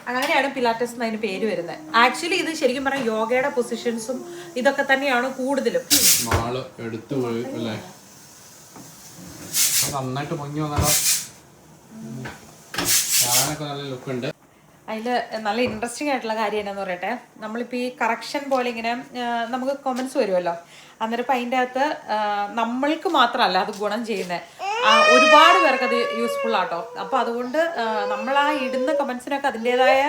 അങ്ങനെയാണ് പിലാറ്റസ് എന്നതിന് പേര് വരുന്നത്. ആക്ച്വലി ഇത് ശരിക്കും പറഞ്ഞാൽ യോഗയുടെ പൊസിഷൻസും ഇതൊക്കെ തന്നെയാണ് കൂടുതലും. നന്നായിട്ട് പൊങ്ങി വന്നോ. നല്ല ലുക്ക് ഉണ്ട്. അതിൽ നല്ല ഇൻട്രസ്റ്റിംഗ് ആയിട്ടുള്ള കാര്യം എന്നാന്ന് പറയട്ടെ, നമ്മളിപ്പോൾ ഈ കറക്ഷൻ പോലെ ഇങ്ങനെ നമുക്ക് കമൻസ് വരുമല്ലോ. അന്നേരം ഇപ്പം അതിൻ്റെ അകത്ത് നമ്മൾക്ക് മാത്രമല്ല അത് ഗുണം ചെയ്യുന്നത്, ഒരുപാട് പേർക്ക് അത് യൂസ്ഫുൾ ആട്ടോ. അപ്പോൾ അതുകൊണ്ട് നമ്മൾ ആ ഇടുന്ന കമൻസിനൊക്കെ അതിൻ്റെതായ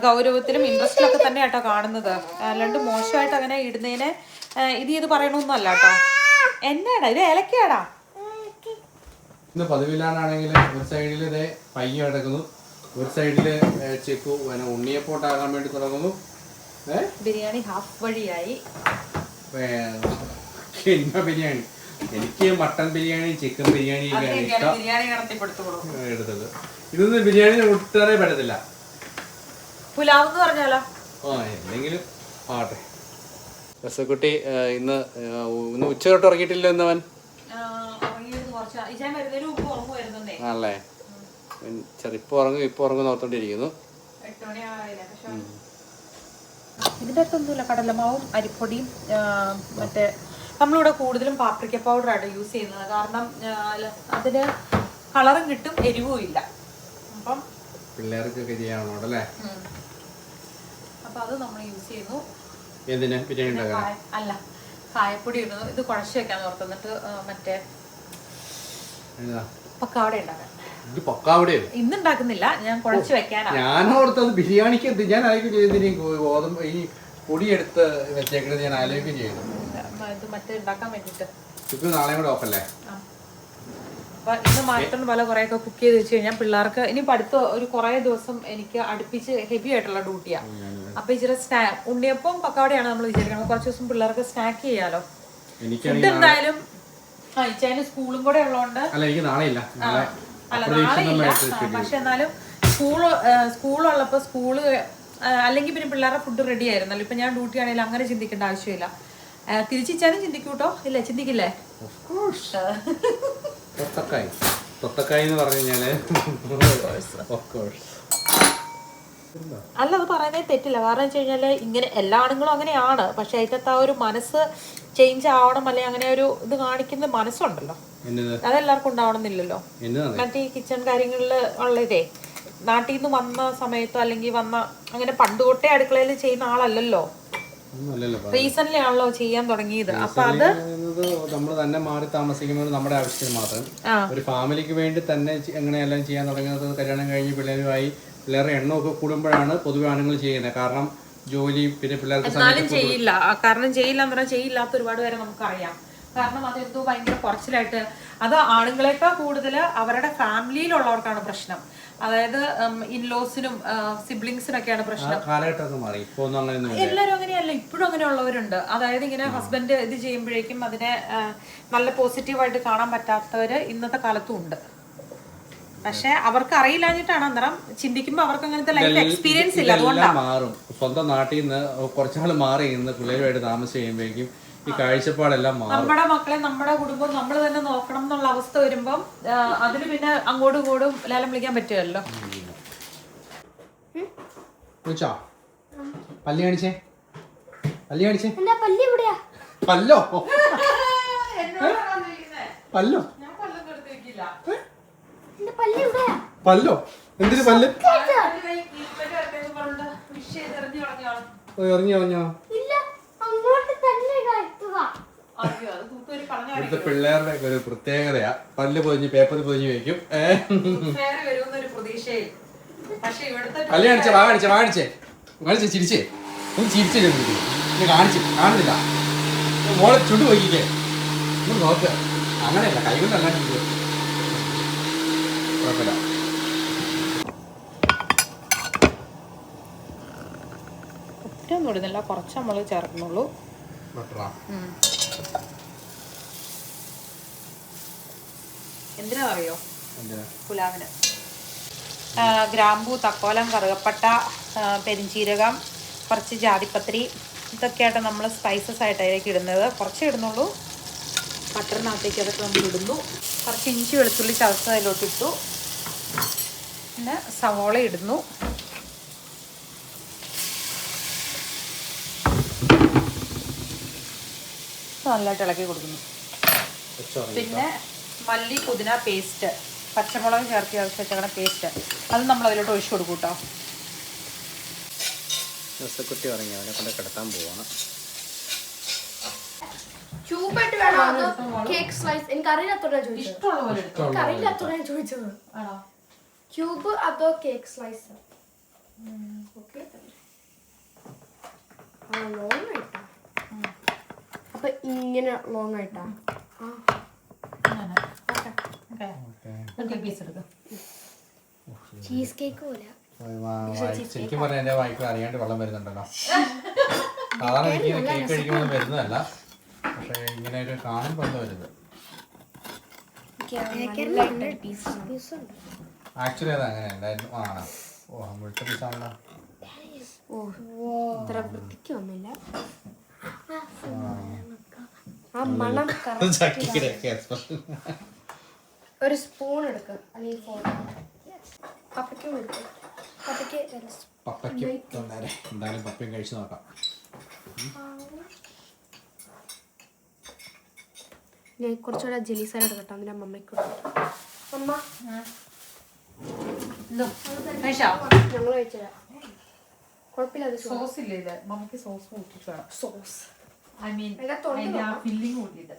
ഗൗരവത്തിലും ഇൻട്രസ്റ്റിലൊക്കെ തന്നെ ആട്ടോ കാണുന്നത്. അല്ലാണ്ട് മോശമായിട്ട് അങ്ങനെ ഇടുന്നതിനെ ഇത് പറയണമെന്നല്ല കേട്ടോ. എന്നാടാ ഇത് ഏലക്കയാടാ? ഇന്ന് പതിവില്ലാണ്ടാണെങ്കിൽ ഒരു സൈഡിൽ ഇതേ പയ്യ കിടക്കുന്നു, ഒരു സൈഡില് ചിക്കു ഉണ്ണിയപ്പോട്ടാകാൻ വേണ്ടി തുടങ്ങുന്നു. ബിരിയാണി ഹാഫ് വഴിയായി. ബിരിയാണി എനിക്ക് മട്ടൺ ബിരിയാണി ചിക്കൻ ബിരിയാണി എടുത്തത്. ഇതൊന്നും ബിരിയാണി ഒട്ടേ പറ്റത്തില്ല. പുലാവ് എന്ന് പറഞ്ഞാലോ? എന്തെങ്കിലും ആട്ടെ. രസക്കുട്ടി ഇന്ന് ഉച്ച തൊട്ട് ഉറങ്ങിയിട്ടില്ല എന്നവൻ ആണല്ലേ. ഇപ്പൊ ഉറങ്ങും ഇപ്പൊ ഉറങ്ങും നോർത്തോണ്ടിരിക്കുന്നു. ഇതിൻ്റെ അകത്തൊന്നുമില്ല, കടലമാവും അരിപ്പൊടിയും മറ്റേ നമ്മളിവിടെ കൂടുതലും പാപ്രിക്ക പൗഡറാണ് യൂസ് ചെയ്യുന്നത്. കാരണം അതിന് കളറും കിട്ടും, എരിവും ഇല്ല. അപ്പം പിള്ളേർക്കൊക്കെ ചെയ്യാണോടല്ലേ. അപ്പൊ അത് നമ്മൾ യൂസ് ചെയ്യുന്നു. അല്ല, കായപ്പൊടി ഇടുന്നു. ഇത് കുഴച്ച് വെക്കാൻ ഓർത്തുന്നിട്ട് മറ്റേ പക്കാവട ഉണ്ടാക്കാൻ. ഇന്ന് ഉണ്ടാക്കുന്നില്ല, ഞാൻ കുഴച്ച് വെക്കാനാണ്. ഞാൻ ഓർത്തത് ബിരിയാണിക്ക് ഞാൻ ആലോചിക്കും ചെയ്തിന് ഗോതമ്പ് ഈ പൊടിയെടുത്ത് വെച്ചേക്കുന്നത് ഞാൻ ആലോചിക്കും ചെയ്തു. ഇത് മറ്റേ ഉണ്ടാക്കാൻ വേണ്ടിട്ട് നാളെ കൂടെ ഓഫല്ലേ. അപ്പൊ ഇന്ന് മാറ്റം പോലെ കുറെ ഒക്കെ കുക്ക് ചെയ്ത് വെച്ച് കഴിഞ്ഞാൽ പിള്ളേർക്ക് ഇനി അടുത്ത ഒരു കുറെ ദിവസം എനിക്ക് അടുപ്പിച്ച് ഹെവി ആയിട്ടുള്ള ഡ്യൂട്ടിയാ. അപ്പൊ ഇച്ചിരി ഉണ്ണിയപ്പം പക്കാവടയാണ് നമ്മൾ വിചാരിക്കുന്നത്. കുറച്ച് ദിവസം പിള്ളേർക്ക് സ്നാക്ക് ചെയ്യാലോ. ഫുഡ് എന്തായാലും ഇച്ചാന് സ്കൂളും കൂടെ ഉള്ളതുകൊണ്ട് അല്ല നാളെ ഇല്ല. പക്ഷെ എന്നാലും സ്കൂളുള്ളപ്പോ സ്കൂള് അല്ലെങ്കിൽ പിന്നെ പിള്ളേരുടെ ഫുഡ് റെഡി ആയിരുന്നല്ലോ. ഇപ്പൊ ഞാൻ ഡ്യൂട്ടി ആണെങ്കിലും അങ്ങനെ ചിന്തിക്കേണ്ട ആവശ്യമില്ല. തിരിച്ചിച്ചാലും ചിന്തിക്കും കേട്ടോ. ഇല്ല ചിന്തിക്കില്ലേ? തൊത്തക്കായി എന്ന് പറഞ്ഞു കഴിഞ്ഞാല് അല്ല, അത് പറയുന്നത് തെറ്റില്ല. കാരണം വെച്ച് കഴിഞ്ഞാല് ഇങ്ങനെ എല്ലാ ആണുങ്ങളും അങ്ങനെയാണ്. പക്ഷെ അതിനകത്ത് ആ ഒരു മനസ്സ് ചേഞ്ച് ആവണം, അല്ലെങ്കിൽ അങ്ങനെ ഒരു ഇത് കാണിക്കുന്ന മനസ്സുണ്ടല്ലോ, അതെല്ലാവർക്കും ഉണ്ടാവണമെന്നില്ലല്ലോ. മറ്റേ ഈ കിച്ചൺ കാര്യങ്ങളിൽ ഉള്ള ഇതേ നാട്ടിൽ നിന്ന് വന്ന സമയത്തോ അല്ലെങ്കിൽ അങ്ങനെ പണ്ട് തൊട്ടേ അടുക്കളയിൽ ചെയ്യുന്ന ആളല്ലല്ലോ, റീസെന്റ് ആണല്ലോ ചെയ്യാൻ തുടങ്ങിയത്. അപ്പൊ അത് നമ്മൾ തന്നെ മാറി താമസിക്കുന്നത് നമ്മുടെ ആവശ്യത്തിന് മാത്രം. ഒരു ഫാമിലിക്ക് വേണ്ടി തന്നെ എങ്ങനെയെല്ലാം ചെയ്യാൻ തുടങ്ങുന്നത് കല്യാണം കഴിഞ്ഞ് പിള്ളേരുടെ എണ്ണമൊക്കെ കൂടുമ്പോഴാണ് പൊതുവെ ആണുങ്ങൾ ചെയ്യുന്നത്. കാരണം ജോലി പിന്നെ പിള്ളേർക്ക് ചെയ്യില്ല. കാരണം ചെയ്യില്ല എന്ന് പറഞ്ഞാൽ ചെയ്യില്ലാത്ത ഒരുപാട് പേരെ നമുക്കറിയാം. കാരണം അതെന്തോ ഭയങ്കര കുറച്ചിലായിട്ട്, അത് ആണുങ്ങളെക്കാൾ കൂടുതൽ അവരുടെ ഫാമിലിയിലുള്ളവർക്കാണ് പ്രശ്നം. അതായത് ഇൻലോസിനും സിബ്ലിങ്സിനൊക്കെയാണ് പ്രശ്നം. എല്ലാവരും അങ്ങനെയല്ല, ഇപ്പോഴും അങ്ങനെയുള്ളവരുണ്ട്. അതായത് ഇങ്ങനെ ഹസ്ബൻഡ് ഇത് ചെയ്യുമ്പോഴേക്കും അതിനെ നല്ല പോസിറ്റീവായിട്ട് കാണാൻ പറ്റാത്തവര് ഇന്നത്തെ കാലത്തും ഉണ്ട്. പക്ഷെ അവർക്ക് അറിയില്ലാഞ്ഞിട്ടാണ്. അന്നേരം ചിന്തിക്കുമ്പോൾ അവർക്ക് അങ്ങനത്തെ ലൈഫ് എക്സ്പീരിയൻസ് ഇല്ല. അതുകൊണ്ടാണ് മാറും. സ്വന്തം നാട്ടിൽ നിന്ന് കുറച്ചാൾ മാറി നിന്ന് പിള്ളേരുമായിട്ട് താമസം ചെയ്യുമ്പോഴേക്കും ഈ കാഴ്ചപ്പാടെല്ലാം മാറും. നമ്മുടെ മക്കളെ നമ്മുടെ കുടുംബം നമ്മൾ തന്നെ നോക്കണം എന്നുള്ള അവസ്ഥ വരുമ്പം അതിന് പിന്നെ അങ്ങോട്ടും ഇങ്ങോട്ടും ലേലം വിളിക്കാൻ പറ്റുമല്ലോ. പല്ലി കാണിച്ചേ, പല്ലി കാണിച്ചേ. പല്ലോ പല്ലോ പല്ലോ എന്തിനു പല്ല് ഇറങ്ങി കളഞ്ഞോ? ഇവിടുത്തെ പിള്ളേരുടെ ഒരു പ്രത്യേകതയാ, പല്ല് പൊതിഞ്ഞ് പേപ്പറിൽ പൊതിഞ്ഞ് വെക്കും. പല്ല് കാണിച്ചേ, കാണിച്ചേ ചിരിച്ചേ, ഒന്ന് ചിരിച്ചേ കാണുന്നില്ല. മോളെ ചുണ്ടു പോയിക്കേ, ഒന്ന് നോക്ക്. അങ്ങനെയല്ല, കൈകൊണ്ടല്ല കുഴപ്പമില്ല. ഒറ്റൊന്നും ഇടുന്നില്ല, കുറച്ച് നമ്മൾ ചേർക്കുന്നുള്ളൂ. എന്തിനാ അറിയോ? പുലാവിന് ഗ്രാമ്പൂ, തക്കോലം, കറുകപ്പട്ട, പെരിഞ്ചീരകം, കുറച്ച് ജാതിപത്രി, ഇതൊക്കെയായിട്ട് നമ്മൾ സ്പൈസസ് ആയിട്ട് അതിലേക്ക് ഇടുന്നത്. കുറച്ച് ഇടുന്നുള്ളൂ. ബട്ടറിനകത്തേക്ക് അതൊക്കെ നമ്മൾ ഇടുന്നു. കുറച്ച് ഇഞ്ചി വെളുത്തുള്ളി ചതച്ചത് അതിലോട്ട് ഇട്ടു. പിന്നെ സവോള ഇടുന്നു. നല്ലതായിട്ട് ഇളക്കി കൊടുക്കുന്നു. പിന്നെ മല്ലി പുതിന പേസ്റ്റ്, പച്ചമുളക് ചേർത്ത് വെച്ചേക്കണ പേസ്റ്റ്, അത് നമ്മൾ അതിലോട്ട് ഒഴിച്ചു കൊടുക്കും കേട്ടോ. കുട്ടി പറഞ്ഞ അവനെ കൊണ്ട് കിടത്താൻ പോവാണ്. ക്യൂബായിട്ട് വേണോ അതോ കേക്ക് സ്ലൈസ്? എനിക്ക് അറിയില്ലാത്തോടാ ചോദിച്ചത്. ക്യൂബ് അതോ കേക്ക് സ്ലൈസ്? ലോങ് ആയിട്ടാ? അപ്പൊ ഇങ്ങനെ ലോങ് ആയിട്ടാ? ചീസ് കേക്ക് പോലെ. ശരിക്കും പറഞ്ഞാൽ എന്റെ വായിക്ക് അറിയാണ്ട് വെള്ളം വരുന്നുണ്ടല്ലോ. സാധാരണ എനിക്ക് കേക്ക് കഴിക്കുമ്പോൾ വരുന്നതല്ല, പക്ഷെ ഇങ്ങനെ ഒരു കാണുമ്പോൾ വരുന്നത്. ആക്ച്വലി അത് അങ്ങനെ ഉണ്ടായിരുന്നു. ആണോ? ഓ മുഴുത്ത പീസാണല്ലോ. ഇത്ര വൃത്തിക്ക് വന്നില്ല. ആ മണം ഒരു സ്പൂൺ എടുക്കും. പപ്പയ്ക്കും എന്തായാലും പപ്പയും കഴിച്ചു നോക്കാം. ഞാൻ കുറച്ചുകൂടെ ജെലി സാലഡ് എടുക്കട്ടെ, അതിൻ്റെ അമ്മയ്ക്ക് അമ്മ ഞങ്ങൾ കഴിച്ചതാ. കുഴപ്പമില്ല. സോസ് ഇല്ലേ ഇത്? മമ്മിക്ക് സോസ് കൂട്ടിട്ട് വേണം. സോസ് ഐ മീൻ ഫില്ലിംഗ് കൂട്ടിയിട്ട്.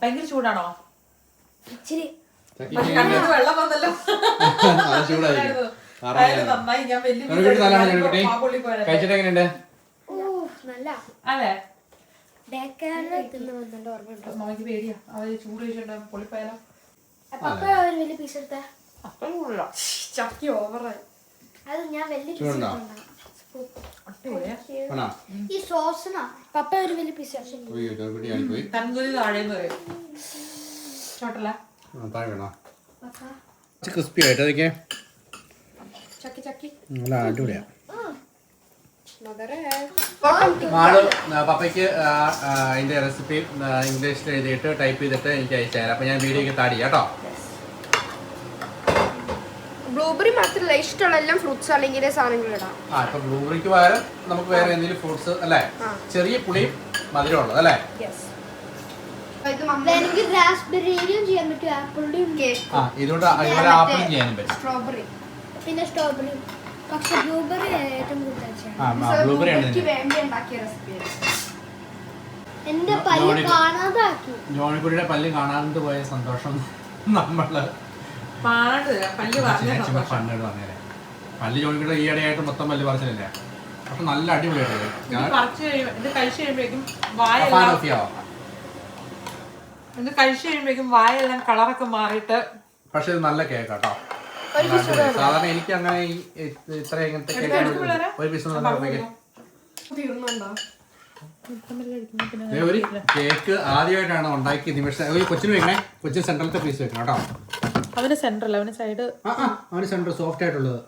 ഭയങ്കര ചൂടാണോ? ഇച്ചിരി വെള്ളം വന്നല്ലോ. നന്നായി. ഞാൻ അതെ മമ്മിക്ക് പേടിയാ അവര് ചൂട് കഴിച്ചിട്ടുണ്ടോ പൊളിപ്പോയാലോ. വലിയ പീസ് എടുത്ത ചക്കി ഓവറായി. അത് ഞാൻ വലിയ പീസ് ഈ സോസിനാ പപ്പ ഒരു വലിയ പീസ് തൻകുലി താഴേന്ന് വരും. ചോട്ടല്ല ക്രിസ്പി ആയിട്ട് അതൊക്കെ നല്ല അടിപൊളിയാണ്. മദറേ മാള് പപ്പയ്ക്ക് അതിൻ്റെ റെസിപ്പി ഇംഗ്ലീഷിൽ എഴുതിയിട്ട് ടൈപ്പ് ചെയ്തിട്ട് എനിക്ക് അയച്ചു തരാം. അപ്പോൾ ഞാൻ വീഡിയോക്ക് താടി കേട്ടോ. ബ്ലൂബെറി മാത്രമല്ല ഇഷ്ടമുള്ള എല്ലാം ഫ്രൂട്ട്സ് അല്ലെങ്കിൽ സാധനങ്ങൾ ഇടാം. ഇപ്പൊ ബ്ലൂബെറിക്ക് പകരം നമുക്ക് വേറെ എന്തെങ്കിലും ഫ്രൂട്ട്സ് അല്ലേ, ചെറിയ പുളിയും മധുരം ഉള്ളത് അല്ലേ. എനിക്ക് റാസ്ബെറിയും ചെയ്യാൻ പറ്റും, ആപ്പിളിന്റെയും ഇതുകൊണ്ട് അതുപോലെ ആപ്പിളും ചെയ്യാനും പറ്റും. സ്ട്രോബെറി പിന്നെ സ്ട്രോബെറി. പക്ഷെ ബ്ലൂബെറി ഏറ്റവും കൂടുതൽ ബ്ലൂബെറി ആണ് എന്റെ പല്ല് കാണാതാക്കി. ജോണിക്കുട്ടിയുടെ പല്ല് കാണാണ്ട് പോയ സന്തോഷം നമ്മള് പല്ല് ജോണിക്കുട്ടിയുടെ ഈയിടെയായിട്ട് മൊത്തം പല്ല് പറിച്ചില്ലേ. പക്ഷെ നല്ല അടിപൊളിയായിട്ട് ഇത് കഴിച്ചു കഴിയുമ്പോഴേക്കും വായെല്ലാം കളറൊക്കെ മാറിയിട്ട്. പക്ഷെ ഇത് നല്ല കേക്ക് കേട്ടോ. സാധാരണ എനിക്ക് അങ്ങനെ ഇത്ര ഇങ്ങനത്തെ കേക്കാണ് ഒരു പീസ് ഒരു കേക്ക് ആദ്യമായിട്ടാണ് ഉണ്ടാക്കി നിമിഷം. ഒരു കൊച്ചിന് വെക്കണേ, കൊച്ചിന് സെൻട്രലത്തെ പീസ് വെക്കണം കേട്ടോ. അവന് സെന്ററല്ല, അവന് സൈഡ്. അവന് സെൻറ്റർ സോഫ്റ്റ് ആയിട്ടുള്ളത്.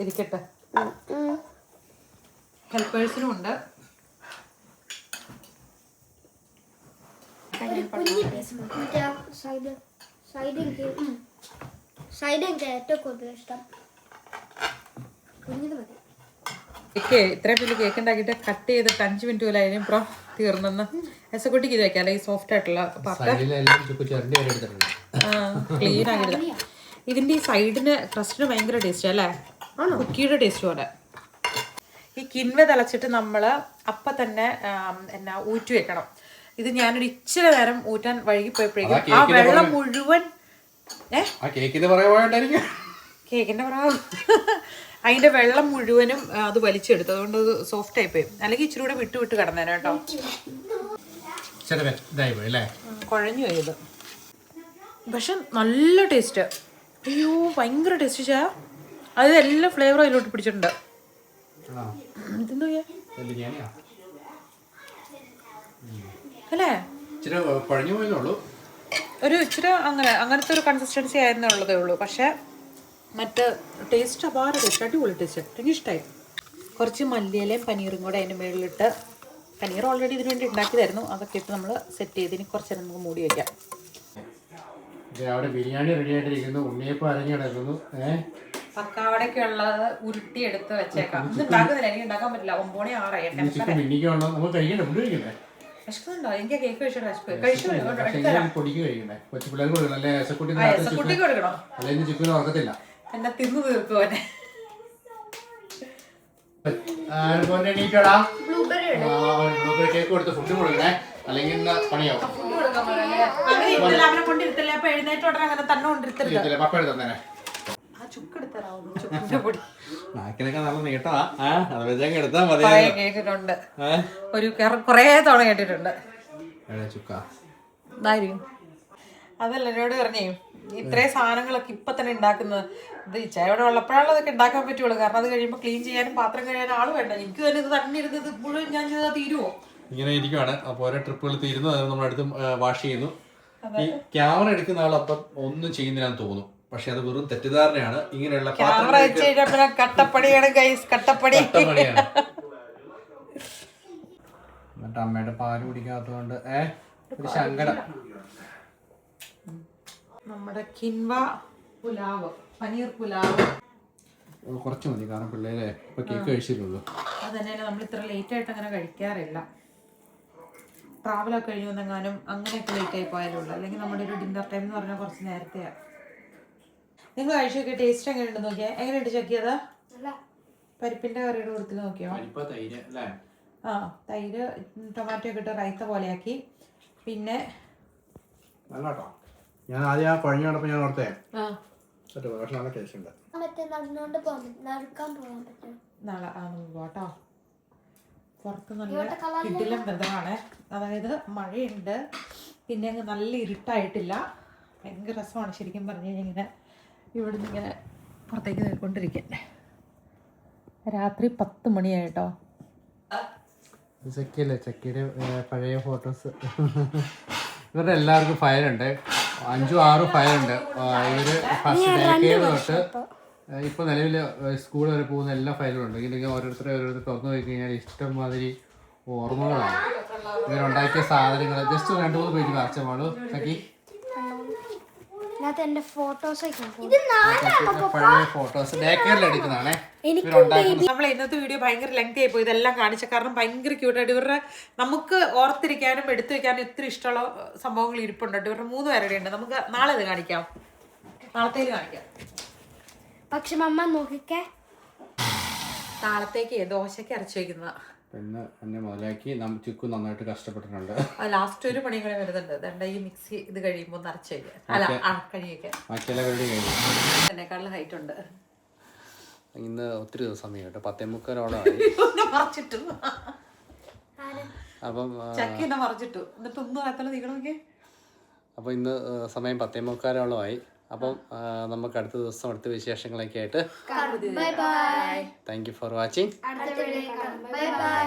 ഇരിക്കട്ടെ. ഹെൽപ്പേഴ്സിനും ഉണ്ട്. ഇത്രയും വലിയ കേക്ക് ഉണ്ടാക്കിയിട്ട് കട്ട് ചെയ്തിട്ട് 5 മിനിറ്റ് പോലെ അതിനിപ്പുറം തീർന്നെന്ന്. എസക്കുട്ടിക്ക് ഇത് വെക്കാം, ഈ സോഫ്റ്റ് ആയിട്ടുള്ള പാർട്ട് ക്ലീൻ ആക്കിയിട്ട്. ഇതിന്റെ ഈ സൈഡിന് ക്രസ്റ്റിന് ഭയങ്കര ടേസ്റ്റ് അല്ലേ, കുക്കിയുടെ ടേസ്റ്റ് പോലെ. ഈ കിൻവ തിളച്ചിട്ട് നമ്മൾ അപ്പം തന്നെ ഊറ്റി വെക്കണം. ഇത് ഞാനൊരു ഇച്ചിരി നേരം ഊറ്റാൻ വഴുകിപ്പോയപ്പോഴേക്കും ആ വെള്ളം മുഴുവൻ കേക്കിന്റെ പറയാം അതിന്റെ വെള്ളം മുഴുവനും അത് വലിച്ചെടുത്തു. അതുകൊണ്ട് അത് സോഫ്റ്റ് ആയിപ്പോയി. അല്ലെങ്കിൽ ഇച്ചിരി കൂടെ വിട്ട് വിട്ട് കിടന്നേനെ കേട്ടോ. കുഴഞ്ഞു പോയത്. പക്ഷെ നല്ല ടേസ്റ്റ്. അയ്യോ ഭയങ്കര ടേസ്റ്റ് ചാ. അത് എല്ലാ ഫ്ലേവറും അതിലോട്ട് പിടിച്ചിട്ടുണ്ട്. അല്ലേ ഒരു ഇച്ചിരി അങ്ങനത്തെ ഒരു കൺസിസ്റ്റൻസി ആയിരുന്നേ ഉള്ളതേ ഉള്ളൂ. പക്ഷെ മറ്റ് ടേസ്റ്റ് അപാര ടേസ്റ്റ്, അടിപൊളി ടേസ്റ്റ്. എനിക്ക് ഇഷ്ടമായി. കുറച്ച് മല്ലിയിലയും പനീറും കൂടെ അതിന് മുകളിലിട്ട്, പനീർ ഓൾറെഡി ഇതിനു വേണ്ടി ഉണ്ടാക്കിയതായിരുന്നു, അതൊക്കെ ഇട്ട് നമ്മൾ സെറ്റ് ചെയ്ത് ഇനി കുറച്ച് നേരം നമുക്ക് മൂടി വയ്ക്കാം. ബിരിയാണി റെഡി ആയിട്ടിരിക്കുന്നു, ഉണ്ണിയപ്പം അരഞ്ഞു കിടക്കുന്നു. പക്കാവടയൊക്കെ ഉള്ളത് ഉരുട്ടി എടുത്ത് വെച്ചേക്കാം. ഇത് ഉണ്ടാക്കുന്നില്ല, എനിക്ക് ഉണ്ടാക്കാൻ പറ്റില്ല. 9:06 വിശക്കുന്നുണ്ടോ? എനിക്ക് കേക്ക് കുട്ടിക്ക് കൊടുക്കണോ? എന്നെ തിന്നു തീർക്കുവോ? കേക്ക് കൊടുത്ത് ഫുഡ് കൊടുക്കണേ, അല്ലെങ്കിൽ പണിയാവും. അവനെ കൊണ്ടിരുത്തില്ല. അപ്പൊ എഴുന്നേറ്റ് ഉടനെ അങ്ങനെ തന്നെ കൊണ്ടിരുത്തരുത്. പപ്പ എടുത്തന്നെ നാക്കിനൊക്കെ നല്ല നീട്ടാ. എടുത്താ മതി. കേട്ടിട്ടുണ്ട്, ഒരു കൊറേ തവണ കേട്ടിട്ടുണ്ട്. അതല്ല എന്നോട് പറഞ്ഞേ, ഇത്രയും സാധനങ്ങളൊക്കെ ഇപ്പൊ തന്നെ ഉണ്ടാക്കുന്നത്. ഇത് ഇച്ചായോടെ ഉള്ളപ്പോഴാണ് അതൊക്കെ ഉണ്ടാക്കാൻ പറ്റുള്ളൂ. കാരണം അത് കഴിയുമ്പോൾ ക്ലീൻ ചെയ്യാനും പാത്രം കഴിയാനും ആള് വേണ്ട. എനിക്ക് തന്നെ ഇത് തന്നെ ഇരുന്നത് മുഴുവൻ ഞാൻ ചെയ്താൽ തീരുവോ? ഇങ്ങനെ ഇരിക്കുവാണ്. അപ്പോൾ ഓരോ ട്രിപ്പുകൾ തീരുന്നു, അത് നമ്മളടുത്ത് വാഷ് ചെയ്യുന്നു. ഈ ക്യാമറ എടുക്കുന്ന ആൾ അപ്പം ഒന്നും ചെയ്യുന്നില്ലാന്ന് തോന്നും. പക്ഷെ അത് വെറും തെറ്റിദ്ധാരണയാണ്. ഇങ്ങനെയുള്ള കട്ടപ്പടിയാണ് ഗൈസ്, കട്ടപ്പടി. എന്നിട്ട് അമ്മയുടെ പാല് കുടിക്കാത്തതുകൊണ്ട് ഒരു ശങ്കടം. നമ്മുടെ കിൻവ പുലാവ്, പനീർ പുലാവ് കുറച്ച് മതി, കാരണം പിള്ളേരെ ഇപ്പൊ കേക്ക് കഴിച്ചിട്ടുള്ളൂ. അത് തന്നെയാണ് നമ്മൾ ഇത്ര ലേറ്റ് ആയിട്ട് അങ്ങനെ കഴിക്കാറില്ല. ട്രാവലൊക്കെ കഴിഞ്ഞു വന്നെങ്ങാനും അങ്ങനെയൊക്കെ ലേറ്റ് ആയി പോയാലുള്ളൂ. അല്ലെങ്കിൽ നമ്മുടെ ഒരു ഡിന്നർ ടൈം എന്ന് പറഞ്ഞാൽ കുറച്ച് നേരത്തെയാണ്. നിങ്ങൾ കഴിച്ചൊക്കെ ടേസ്റ്റ് എങ്ങനെയുണ്ട് നോക്കിയാ? എങ്ങനെയുണ്ട് ചെക്കിയത്? പരിപ്പിന്റെ കറിയുടെ കൊടുത്ത് നോക്കിയോ? തൈര് ടൊമാറ്റോ ഒക്കെ ഇട്ട് റൈത്ത പോലെയാക്കി. പിന്നെ ഞാൻ ആദ്യം കുഴഞ്ഞു കണ്ടപ്പോ ഞാൻ ഓർത്തേ നാളെ പോട്ടോ. പുറത്ത് നല്ല കിടിലം വെതറാണ്. അതായത് മഴയുണ്ട്, പിന്നെ അങ്ങ് നല്ല ഇരുട്ടായിട്ടില്ല. ഭയങ്കര രസമാണ് ശരിക്കും പറഞ്ഞു കഴിഞ്ഞാൽ ഇങ്ങനെ ഇവിടുന്ന് ഇങ്ങനെ പുറത്തേക്ക് നോക്കിക്കൊണ്ടിരിക്കാൻ. രാത്രി 10 മണിയായിട്ടോ. ചെക്കിയല്ലേ, ചെക്കിയുടെ പഴയ ഫോട്ടോസ്. ഇവരുടെ എല്ലാവർക്കും ഫയലുണ്ട്, 5-6 ഫയലുണ്ട്. ഇവര് ഫസ്റ്റ് ഡേ കെയർ തൊട്ട് ഇപ്പോൾ നിലവിൽ സ്കൂൾ വരെ പോകുന്ന എല്ലാ ഫയലും ഉണ്ട്. ഇങ്ങനെ ഓരോരുത്തരെ തുറന്നു പോയി കഴിഞ്ഞാൽ ഇഷ്ടംമാതിരി ഓർമ്മകളാണ്. ഇവരുണ്ടാക്കിയ സാധനങ്ങൾ ജസ്റ്റ് 2-3 പേജ് വരച്ചോളൂ. എന്റെ ഫോട്ടോസ് പഴയ ഫോട്ടോസ് ഡേ കെയറിൽ എടുക്കുന്നതാണേ. നമ്മൾ ഇന്നത്തെ വീഡിയോ ഭയങ്കര ലെങ്തി ആയിപ്പോയി ഇതെല്ലാം കാണിച്ച കാരണം ഭയങ്കര ക്യൂട്ടായിട്ട് ഇവരുടെ നമുക്ക് ഓർത്തിരിക്കാനും എടുത്തു വെക്കാനും ഒത്തിരി ഇഷ്ടമുള്ള സംഭവങ്ങൾ ഇരിപ്പുണ്ട്. ഇവരുടെ 3 പേരുടെ ഉണ്ട്. നമുക്ക് നാളെ ഇത് കാണിക്കാം, നാളത്തേക്ക് കാണിക്കാം. പക്ഷെ മമ്മ നോക്കിക്കേ, നാളത്തേക്ക് ദോശയ്ക്ക് അരച്ചു വെക്കുന്ന പിന്നെ എന്നെ മുതലാക്കി ചുക്കു നന്നായിട്ട് കഷ്ടപ്പെട്ടിട്ടുണ്ട്. ലാസ്റ്റ് ഒരു പണിയും കൂടെ വരുന്നുണ്ട്. ദണ്ട ഈ മിക്സി ഇത് കഴിയുമ്പോൾ ഒന്ന് അരച്ചു വയ്ക്കുക, അല്ല കഴിയൊക്കെ ബാക്കിയെല്ലാം പരിപാടി കഴിഞ്ഞു. എന്നെക്കാളും ഹൈറ്റ് ഉണ്ട്. ഇന്ന് ഒത്തിരി സമയം കേട്ടോ, 10:45 മറിച്ചിട്ടു. അപ്പം ചക്കി എന്നാ മറിച്ചിട്ടു. എന്നിട്ട് ഒന്നും ആയത്തല്ല നീക്കണമെങ്കിൽ. അപ്പോൾ ഇന്ന് സമയം 10:45 അപ്പം നമുക്ക് അടുത്ത ദിവസം അടുത്ത വിശേഷങ്ങളൊക്കെ ആയിട്ട്. Thank you for watching. Bye bye.